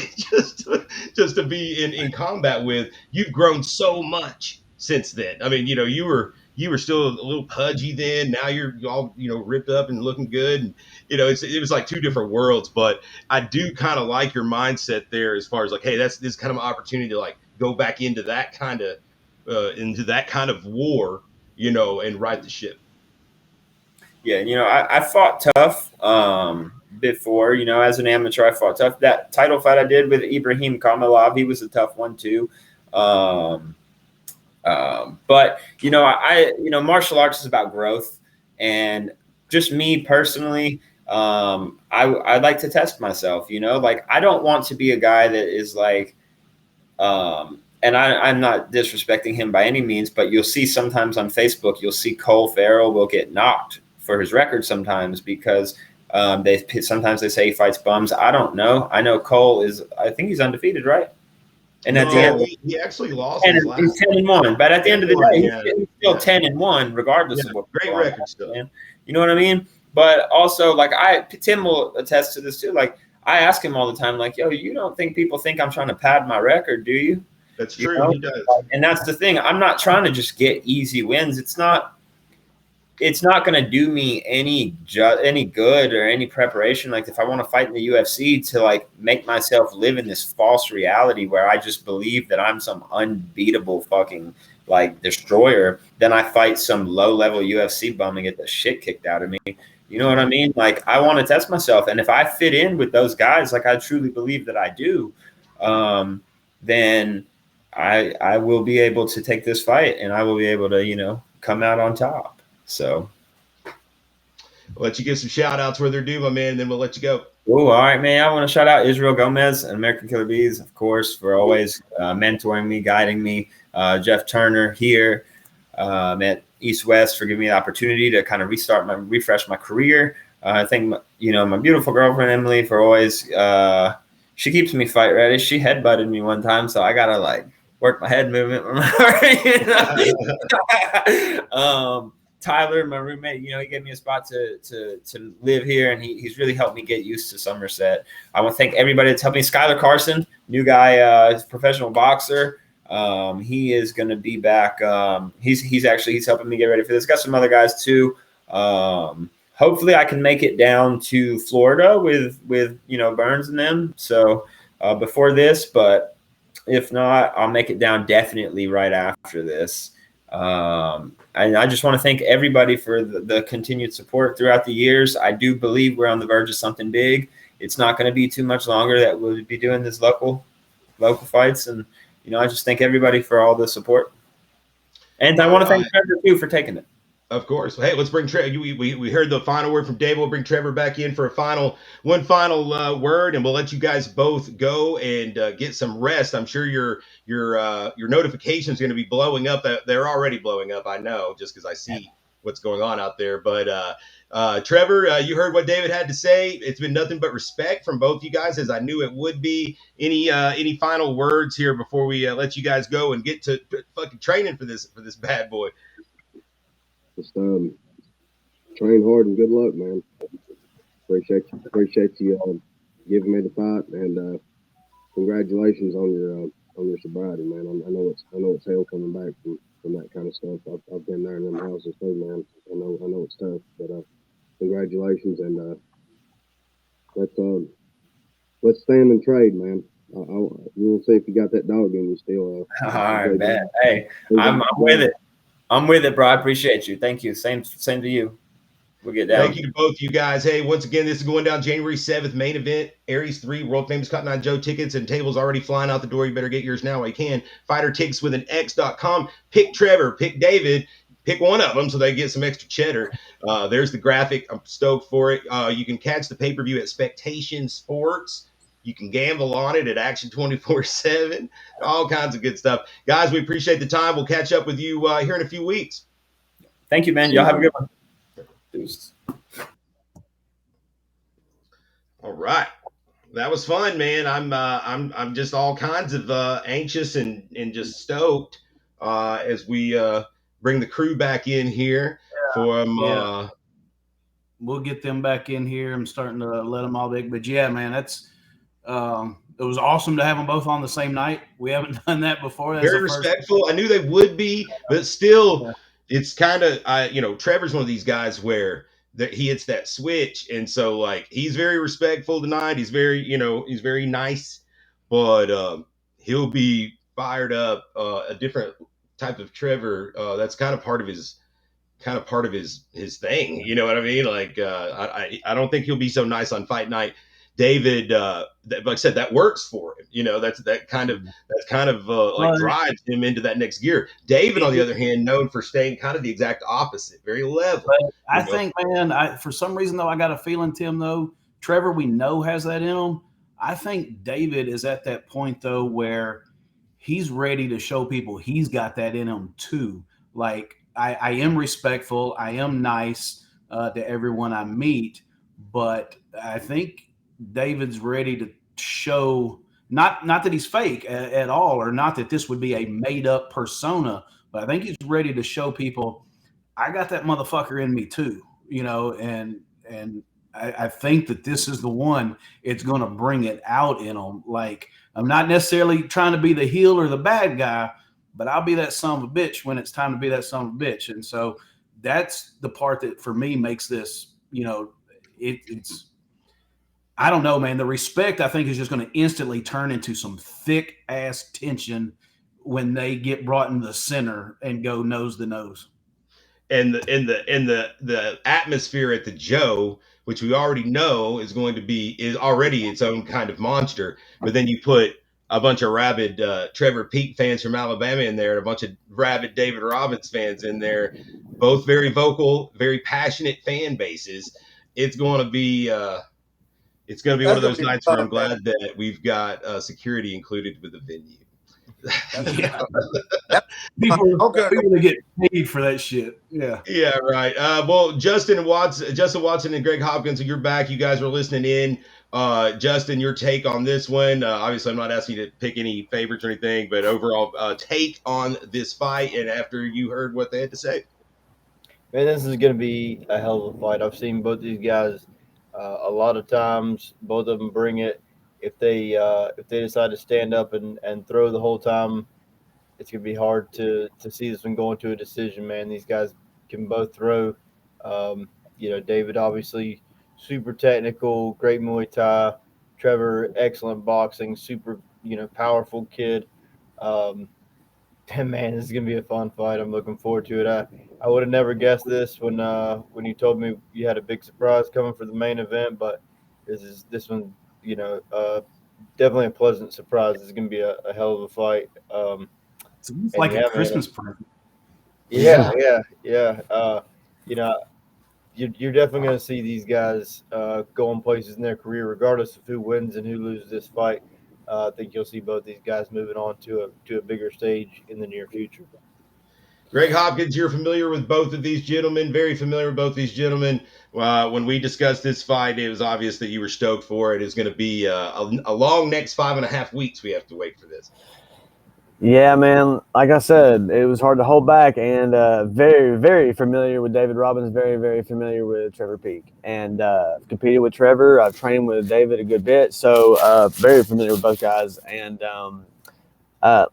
just to be in combat with. You've grown so much since then. I mean, you know, you were still a little pudgy then. Now you're all, you know, ripped up and looking good, and you know, it was like two different worlds. But I do kind of like your mindset there as far as like, hey, that's this kind of opportunity to like go back into that kind of war, you know, and right the ship. Yeah, you know, I fought tough before. You know, as an amateur, I fought tough. That title fight I did with Ibrahim Kamalov, he was a tough one too. But you know, you know, martial arts is about growth, and just me personally, I like to test myself. You know, like I don't want to be a guy that is like, and I'm not disrespecting him by any means, but you'll see sometimes on Facebook, you'll see Cole Farrell will get knocked for his record sometimes because sometimes they say he fights bums. I don't know. I know Cole I think he's undefeated, right? And at the end, he actually lost his last 10-1. But at the end of the day, he's still 10-1, regardless of what. Great record still. Man. You know what I mean? But also, like Tim will attest to this too. Like I ask him all the time, like, "Yo, you don't think people think I'm trying to pad my record, do you?" That's true. You know? He does. And that's the thing. I'm not trying to just get easy wins. It's not going to do me any good or any preparation. Like if I want to fight in the UFC to like make myself live in this false reality where I just believe that I'm some unbeatable fucking like destroyer, then I fight some low level UFC bum and get the shit kicked out of me. You know what I mean? Like I want to test myself. And if I fit in with those guys, like I truly believe that I do, then I will be able to take this fight and I will be able to, you know, come out on top. So I'll let you get some shout outs where they're due, my man, and then we'll let you go. Oh, all right, man. I want to shout out Israel Gomez and American Killer Bees, of course, for always mentoring me, guiding me. Jeff Turner here at East West for giving me the opportunity to kind of refresh my career. I think, my beautiful girlfriend, Emily, for always, she keeps me fight ready. She headbutted me one time, so I got to work my head movement. Tyler, my roommate, he gave me a spot to live here, and he's really helped me get used to Somerset. I want to thank everybody that's helped me. Skylar Carson, new guy, professional boxer. He is going to be back. He's helping me get ready for this. Got some other guys too. Hopefully, I can make it down to Florida with Burns and them. So before this, but if not, I'll make it down definitely right after this. And I just want to thank everybody for the continued support throughout the years. I do believe we're on the verge of something big. It's not going to be too much longer that we'll be doing this local fights. And, I just thank everybody for all the support. And I want to thank Trevor, too, for taking it. Of course. Hey, let's bring Trevor. We heard the final word from Dave. We'll bring Trevor back in for one final word, and we'll let you guys both go and get some rest. I'm sure your notifications are going to be blowing up. They're already blowing up, I know, just because I see what's going on out there. But Trevor, you heard what David had to say. It's been nothing but respect from both you guys, as I knew it would be. Any final words here before we let you guys go and get to fucking training for this bad boy? Just train hard and good luck, man. Appreciate you giving me the fight, and congratulations on your sobriety, man. I know it's hell coming back from that kind of stuff. I've been there in them houses too, man. I know it's tough, but congratulations, and let's stand and trade, man. We'll see if you got that dog in you still. All right, man. Hey, I'm with it. I'm with it, bro. I appreciate you. Thank you. Same to you. We'll get down. Thank you to both you guys. Hey, once again, this is going down January 7th, main event, Aries 3, world famous Cotton Eye Joe tickets and tables already flying out the door. You better get yours now while you can. FighterTicksWithAnX.com. Pick Trevor, pick David, pick one of them so they get some extra cheddar. There's the graphic. I'm stoked for it. You can catch the pay-per-view at Spectation Sports. You can gamble on it at Action 24/7. All kinds of good stuff. Guys, we appreciate the time. We'll catch up with you here in a few weeks. Thank you, man. Y'all have a good one. All right, that was fun, man. I'm just all kinds of anxious and just stoked as we bring the crew back in here for we'll get them back in here. I'm starting to let them all big, but yeah, man, that's it was awesome to have them both on the same night. We haven't done that before. That's very respectful. I knew they would be, but still, it's kind of Trevor's one of these guys where that he hits that switch, and so he's very respectful tonight. He's very he's very nice, but he'll be fired up. A different type of Trevor. That's kind of part of his thing. You know what I mean? I don't think he'll be so nice on fight night. David, like I said, that works for him. That kind of drives him into that next gear. David, on the other hand, known for staying kind of the exact opposite, very level. I think, man, for some reason though, I got a feeling, Tim, though, Trevor, we know has that in him. I think David is at that point though where he's ready to show people he's got that in him too. I am respectful. I am nice to everyone I meet, but I think David's ready to show not that he's fake at all, or not that this would be a made up persona, but I think he's ready to show people I got that motherfucker in me too, and I think that this is the one it's going to bring it out in them. I'm not necessarily trying to be the heel or the bad guy, but I'll be that son of a bitch when it's time to be that son of a bitch. And so that's the part that for me makes this, it's, I don't know, man. The respect, I think, is just going to instantly turn into some thick ass tension when they get brought in the center and go nose to nose. And the atmosphere at the Joe, which we already know is already its own kind of monster. But then you put a bunch of rabid Trevor Peake fans from Alabama in there, and a bunch of rabid David Robbins fans in there, both very vocal, very passionate fan bases. It's going to be It's going to be one That's of gonna those be nights where fun, I'm man. glad that we've got security included with the venue. That's Yeah. that's fun. People Okay. that get paid for that shit. Yeah. Yeah, right. Well, Justin Watson, and Greg Hopkins, you're back. You guys were listening in. Justin, your take on this one? Obviously, I'm not asking you to pick any favorites or anything, but overall take on this fight, and after you heard what they had to say. Man, this is going to be a hell of a fight. I've seen both these guys a lot of times. Both of them bring it. If they decide to stand up and throw the whole time, it's going to be hard to see this one going to a decision. Man, these guys can both throw. David obviously super technical, great Muay Thai. Trevor, excellent boxing, super powerful kid. Um, Man, this is gonna be a fun fight. I'm looking forward to it. I would have never guessed this when you told me you had a big surprise coming for the main event, but this one, definitely a pleasant surprise. It's gonna be a hell of a fight. It's almost And like a yeah, man, Christmas present. yeah. You know, you're definitely gonna see these guys going places in their career, regardless of who wins and who loses this fight. I think you'll see both these guys moving on to a bigger stage in the near future. Greg Hopkins, you're familiar with both of these gentlemen, very familiar with both these gentlemen. When we discussed this fight, it was obvious that you were stoked for it. It's going to be a long next 5.5 weeks. We have to wait for this. Yeah, man. Like I said, it was hard to hold back, and very, very familiar with David Robbins. Very, very familiar with Trevor Peak, and competed with Trevor. I've trained with David a good bit, so very familiar with both guys. And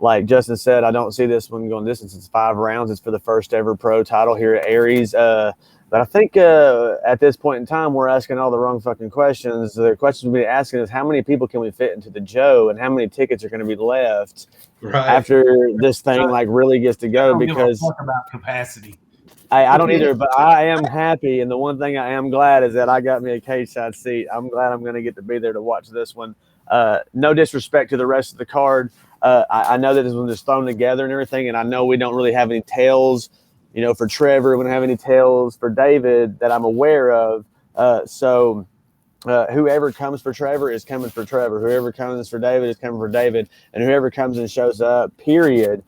like Justin said, I don't see this one going distance. It's 5 rounds. It's for the first ever pro title here at Aries. But I think at this point in time, we're asking all the wrong fucking questions. The questions we're asking is how many people can we fit into the Joe, and how many tickets are going to be left Right. after this thing like really gets to I go? don't give a Because fuck about capacity. I don't either, but I am happy, and the one thing I am glad is that I got me a cage side seat. I'm glad I'm going to get to be there to watch this one. No disrespect to the rest of the card. I know that this one is thrown together and everything, and I know we don't really have any tails, for Trevor. We don't have any tails for David that I'm aware of. So whoever comes for Trevor is coming for Trevor. Whoever comes for David is coming for David, and whoever comes and shows up, period,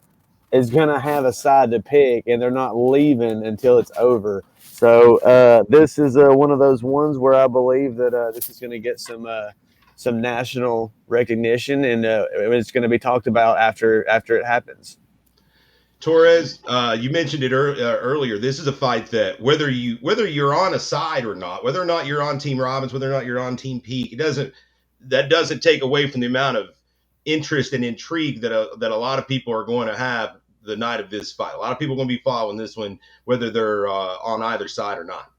is going to have a side to pick, and they're not leaving until it's over. So this is one of those ones where I believe that this is going to get some national recognition, and it's going to be talked about after it happens. Torres, you mentioned it earlier. This is a fight that whether you're on a side or not, whether or not you're on Team Robbins, whether or not you're on Team Peak, that doesn't take away from the amount of interest and intrigue that a lot of people are going to have the night of this fight. A lot of people are going to be following this one, whether they're on either side or not.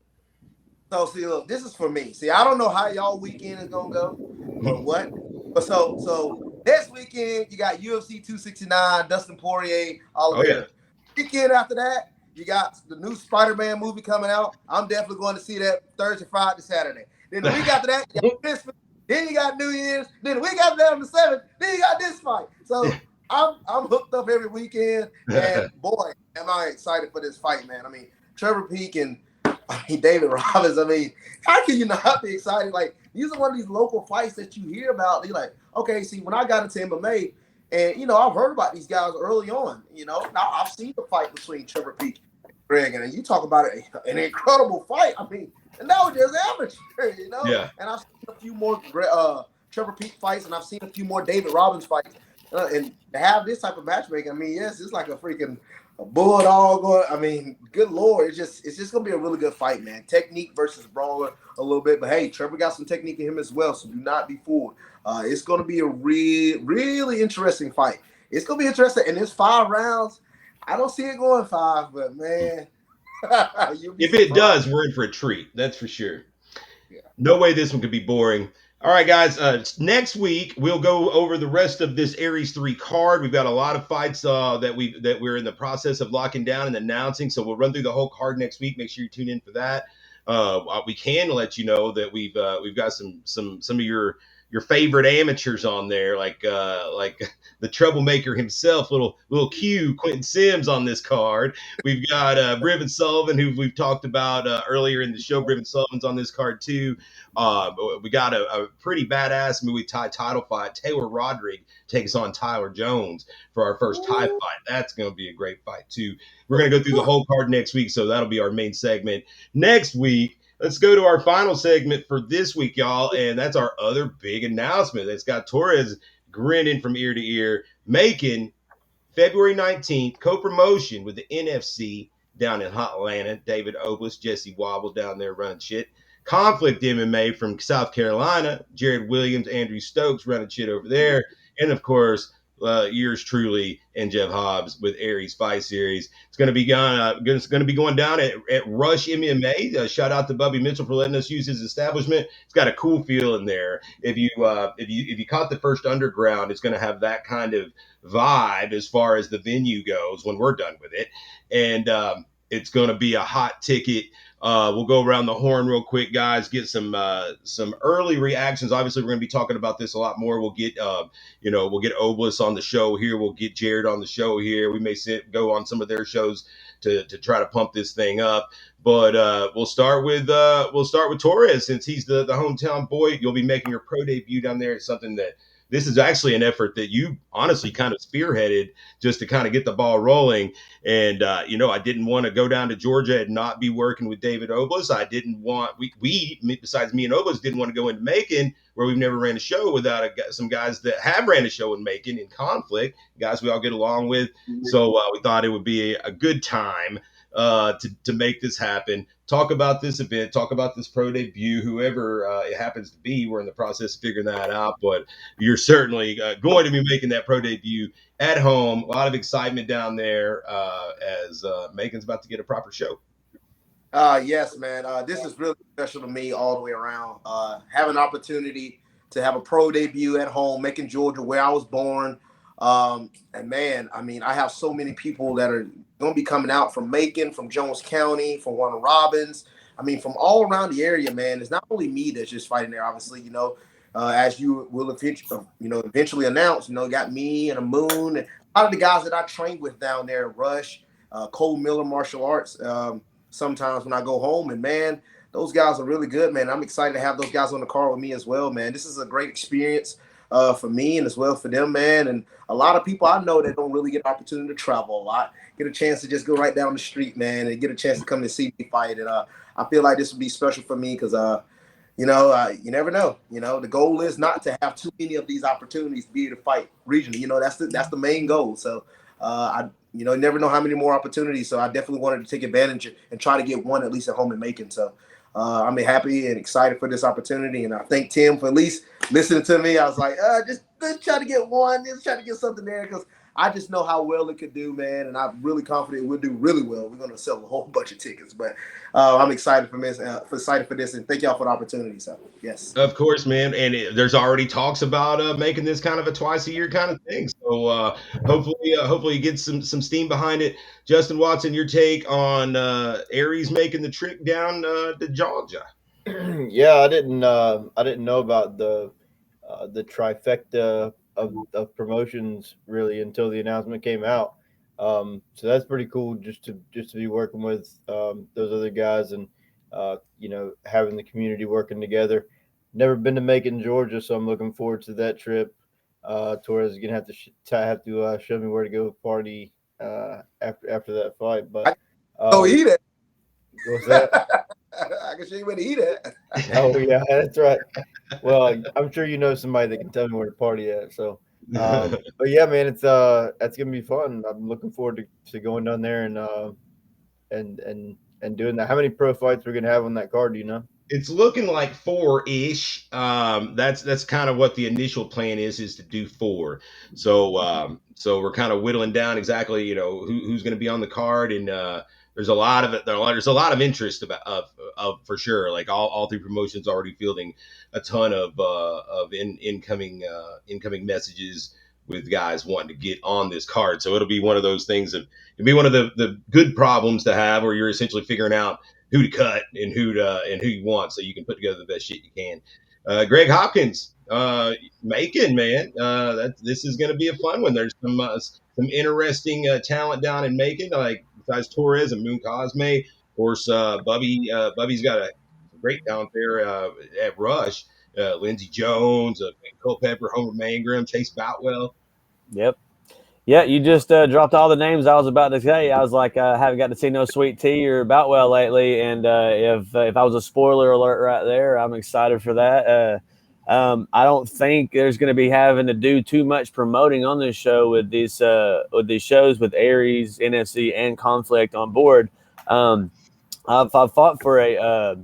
So see, look, this is for me. See, I don't know how y'all weekend is gonna go or what, but so next weekend you got UFC 269, Dustin Poirier, Oliveira. Weekend after that, you got the new Spider-Man movie coming out. I'm definitely going to see that Thursday, Friday, Saturday. Then the week after that, you got Christmas. Then you got New Year's. Then the week after that on the 7th, then you got this fight. So I'm hooked up every weekend, and boy, am I excited for this fight, man. I mean, Trevor Peak and David Robbins. I mean, how can you not be excited? Like, these are one of these local fights that you hear about. You're like, okay, see, when I got into MMA, and I've heard about these guys early on. Now I've seen the fight between Trevor Peak and Greg, and you talk about an incredible fight. I mean, and that was just amateur, Yeah. And I've seen a few more Trevor Peak fights, and I've seen a few more David Robbins fights. And to have this type of matchmaking, I mean, yes, it's like a freaking bulldog. I mean, good Lord, it's just gonna be a really good fight, man. Technique versus brawler a little bit, but hey, Trevor got some technique in him as well, so do not be fooled. It's gonna be a really interesting fight. It's gonna be interesting, and it's 5 rounds. I don't see it going 5, but man, if it does, we're in for a treat. That's for sure. Yeah. No way this one could be boring. All right, guys. Next week we'll go over the rest of this Aries 3 card. We've got a lot of fights that we're in the process of locking down and announcing. So we'll run through the whole card next week. Make sure you tune in for that. We can let you know that we've got some of your your favorite amateurs on there, like the troublemaker himself, little Q, Quentin Sims on this card. We've got Brivin Sullivan, who we've talked about earlier in the show. Brivin Sullivan's on this card too. We got a pretty badass Muay Thai title fight. Taylor Roderick takes on Tyler Jones for our first Thai fight. That's going to be a great fight too. We're going to go through the whole card next week, so that'll be our main segment. Next week, let's go to our final segment for this week, y'all, and that's our other big announcement. That's got Torres grinning from ear to ear, making February 19th co-promotion with the NFC down in Hot Atlanta. David Oblis, Jesse Wobble down there running shit. Conflict MMA from South Carolina. Jared Williams, Andrew Stokes running shit over there. And of course, yours truly and Jeff Hobbs with Aries Fight Series. It's going to be going down at Rush MMA. Shout out to Bubby Mitchell for letting us use his establishment. It's got a cool feel in there. If you caught the first Underground, it's going to have that kind of vibe as far as the venue goes when we're done with it, and it's going to be a hot ticket. We'll go around the horn real quick, guys. Get some early reactions. Obviously, we're going to be talking about this a lot more. We'll get we'll get Oblis on the show here. We'll get Jared on the show here. We may go on some of their shows to try to pump this thing up. But we'll start with Torres, since he's the hometown boy. You'll be making your pro debut down there. It's something that this is actually an effort that you honestly kind of spearheaded just to kind of get the ball rolling. And, I didn't want to go down to Georgia and not be working with David Oblis. I didn't want, besides me and Oblis, didn't want to go into Macon, where we've never ran a show, without some guys that have ran a show in Macon in Conflict, guys we all get along with. So we thought it would be a good time to make this happen. Talk about this event, talk about this pro debut, whoever it happens to be. We're in the process of figuring that out, but you're certainly going to be making that pro debut at home. A lot of excitement down there as Macon's about to get a proper show. Yes, man. This is really special to me all the way around. Have an opportunity to have a pro debut at home, Macon, Georgia, where I was born. And man, I mean, I have so many people that are going to be coming out from Macon, from Jones County, from Warner Robins. I mean, from all around the area, man. It's not only me that's just fighting there, obviously, as you will eventually announce, got me and a Moon and a lot of the guys that I trained with down there at Rush, Cole Miller Martial Arts. Sometimes when I go home, and man, those guys are really good, man. I'm excited to have those guys on the card with me as well, man. This is a great experience for me and as well for them, man. And a lot of people I know that don't really get an opportunity to travel a lot, get a chance to just go right down the street, man, and get a chance to come and see me fight. And I feel like this would be special for me because, you never know. The goal is not to have too many of these opportunities to be able to fight regionally. That's the main goal. So you never know how many more opportunities. So I definitely wanted to take advantage and try to get one at least at home in Macon. So I'm happy and excited for this opportunity. And I thank Tim for at least listening to me. I was like, just try to get one, just try to get something there, because I just know how well it could do, man. And I'm really confident we'll do really well. We're going to sell a whole bunch of tickets. But I'm excited for this, and thank y'all for the opportunity. So, yes. Of course, man. And there's already talks about making this kind of a twice a year kind of thing. So hopefully you get some steam behind it. Justin Watson, your take on Aries making the trip down to Georgia? Yeah, I didn't know about the trifecta of promotions really until the announcement came out. So that's pretty cool just to be working with those other guys and having the community working together. Never been to Macon, Georgia, so I'm looking forward to that trip. Torres is gonna have to show me where to go party after that fight. But eat it. What's that? I can show you where to eat it. Oh yeah, that's right. Well, I'm sure you know somebody that can tell me where to party at. So, but yeah, man, it's that's gonna be fun. I'm looking forward to going down there and doing that. How many pro fights we're gonna have on that card? Do you know? It's looking like 4-ish. That's kind of what the initial plan is to do 4. So we're kind of whittling down exactly, who's going to be on the card, and there's a lot of it. There's a lot of interest of for sure. Like all 3 promotions already fielding a ton of incoming messages with guys wanting to get on this card. So it'll be one of those things it'll be one of the good problems to have, where you're essentially figuring out who to cut and who you want, so you can put together the best shit you can. Greg Hopkins, Macon, man. This is going to be a fun one. There's some interesting talent down in Macon, like besides Torres and Moon Cosme. Of course, Bubby's got a great talent there at Rush. Lindsey Jones, Culpepper, Homer Mangrum, Chase Boutwell. Yep. Yeah, you just dropped all the names I was about to say. I was like, I haven't got to see no Sweet Tea or Boutwell lately, and if I was a spoiler alert right there, I'm excited for that. I don't think there's going to be having to do too much promoting on this show with these shows with Aries, NFC, and Conflict on board. I've fought for a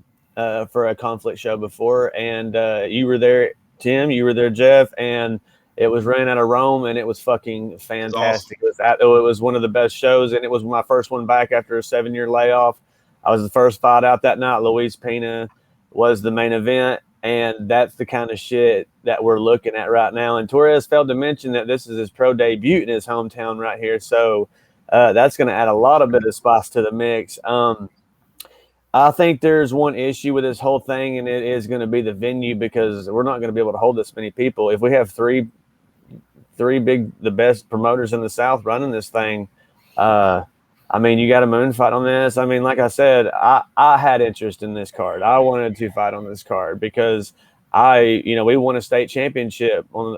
conflict show before, and you were there, Tim. You were there, Jeff, and it was running out of Rome, and it was fucking fantastic. Awesome. It was one of the best shows, and it was my first one back after a 7-year layoff. I was the first fight out that night. Luis Pena was the main event, and that's the kind of shit that we're looking at right now. And Torres failed to mention that this is his pro debut in his hometown right here, so that's going to add a lot of bit of spice to the mix. I think there's one issue with this whole thing, and it is going to be the venue, because we're not going to be able to hold this many people. If we have the best promoters in the South running this thing, I mean, you got a moon fight on this. I mean, like I said, I had interest in this card. I wanted to fight on this card because we won a state championship on,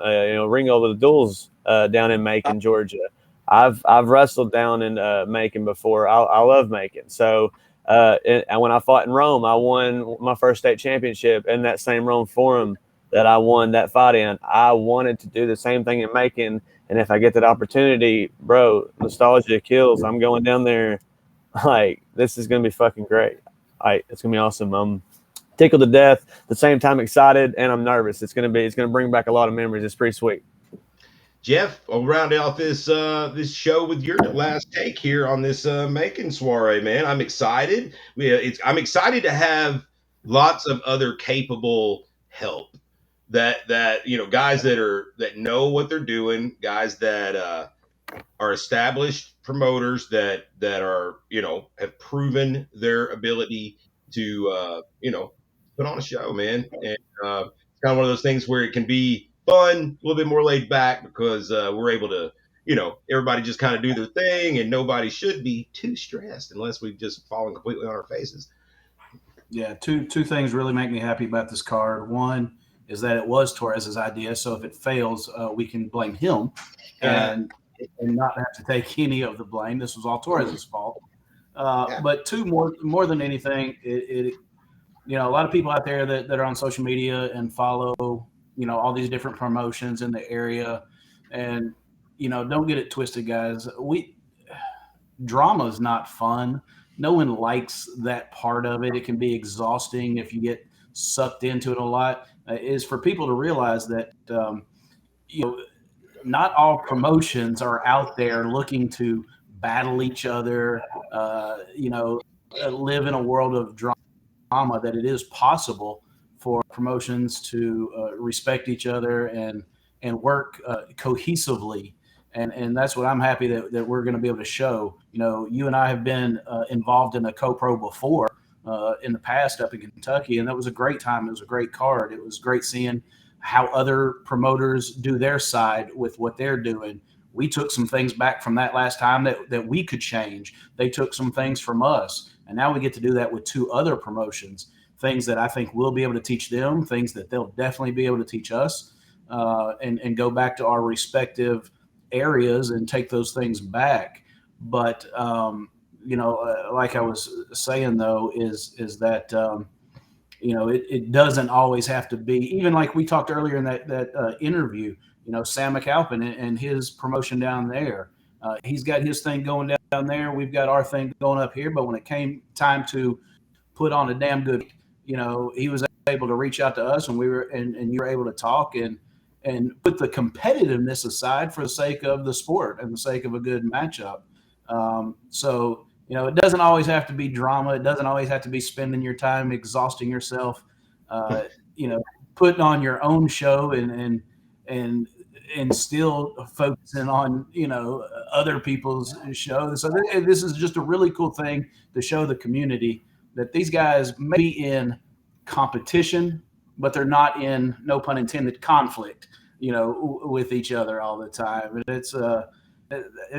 Ring Over the Duels down in Macon, Georgia. I've wrestled down in Macon before. I love Macon. So, and when I fought in Rome, I won my first state championship in that same Rome Forum that I won that fight in. I wanted to do the same thing in Macon, and if I get that opportunity, bro, nostalgia kills. I'm going down there. Like, this is gonna be fucking great. It's gonna be awesome. I'm tickled to death. At the same time, excited, and I'm nervous. It's gonna bring back a lot of memories. It's pretty sweet. Jeff, I'll round out this show with your last take here on this Macon soiree, man. I'm excited. I'm excited to have lots of other capable help. That guys that know what they're doing, guys that are established promoters that are have proven their ability to put on a show, man. And it's kind of one of those things where it can be fun, a little bit more laid back, because we're able to everybody just kind of do their thing, and nobody should be too stressed unless we've just fallen completely on our faces. Yeah, two things really make me happy about this card. One is that it was Torres's idea, so if it fails, we can blame him and not have to take any of the blame. This was all Torres's fault. But two, more than anything, it a lot of people out there that are on social media and follow all these different promotions in the area, and don't get it twisted, guys. Drama is not fun. No one likes that part of it. It can be exhausting if you get sucked into it a lot. Is for people to realize that not all promotions are out there looking to battle each other. Live in a world of drama. That it is possible for promotions to respect each other and work cohesively. And that's what I'm happy that we're going to be able to show. You and I have been involved in a co-pro before in the past up in Kentucky, and that was a great time. It was a great card. It was great seeing how other promoters do their side with what they're doing. We took some things back from that last time that we could change. They took some things from us, and now we get to do that with two other promotions, things that I think we'll be able to teach them, things that they'll definitely be able to teach us, and go back to our respective areas and take those things back. But like I was saying though, is that it doesn't always have to be, even like we talked earlier in that interview. Sam McAlpin and his promotion down there, he's got his thing going down there. We've got our thing going up here. But when it came time to put on a damn good, he was able to reach out to us, and we were and you were able to talk and put the competitiveness aside for the sake of the sport and the sake of a good matchup. So it doesn't always have to be drama. It doesn't always have to be spending your time exhausting yourself. Putting on your own show and still focusing on other people's shows. So this is just a really cool thing to show the community that these guys may be in competition, but they're not in, no pun intended, conflict, with each other all the time. And it's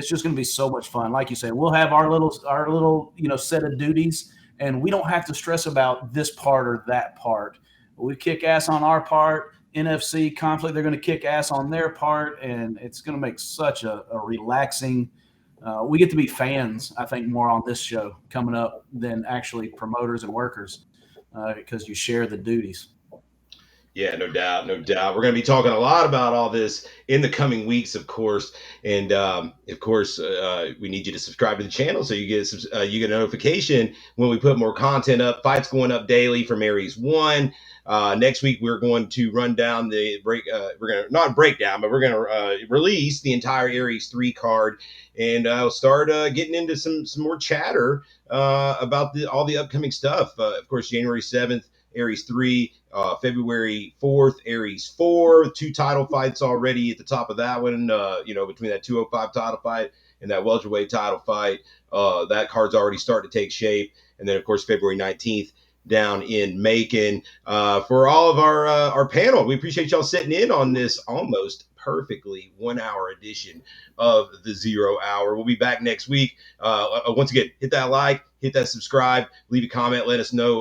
just going to be so much fun. Like you say, we'll have our little set of duties, and we don't have to stress about this part or that part. We kick ass on our part. NFC conflict, they're going to kick ass on their part, and it's going to make such a relaxing. We get to be fans, I think, more on this show coming up than actually promoters and workers, because you share the duties. Yeah, no doubt, no doubt. We're going to be talking a lot about all this in the coming weeks, of course, and of course, we need you to subscribe to the channel so you get a notification when we put more content up. Fights going up daily from Aries 1. Next week, we're going to run down the break. We're going to not break down, but we're going to release the entire Aries 3 card, and I'll start getting into some more chatter about all the upcoming stuff. Of course, January 7th. Aries 3, February 4th, Aries 4, 2 title fights already at the top of that one, between that 205 title fight and that welterweight title fight. That card's already starting to take shape. And then, of course, February 19th down in Macon. For all of our panel, we appreciate y'all sitting in on this almost perfectly 1 hour edition of the 0 Hour. We'll be back next week. Once again, hit that like, hit that subscribe, leave a comment, let us know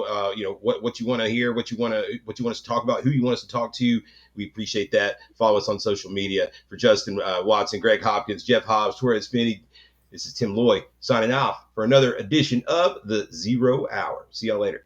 what you want to hear, what you want us to talk about, who you want us to talk to. We appreciate that. Follow us on social media. For Justin Watson, Greg Hopkins, Jeff Hobbs, Torres Finney, this is Tim Loy signing off for another edition of the 0 Hour. See y'all later.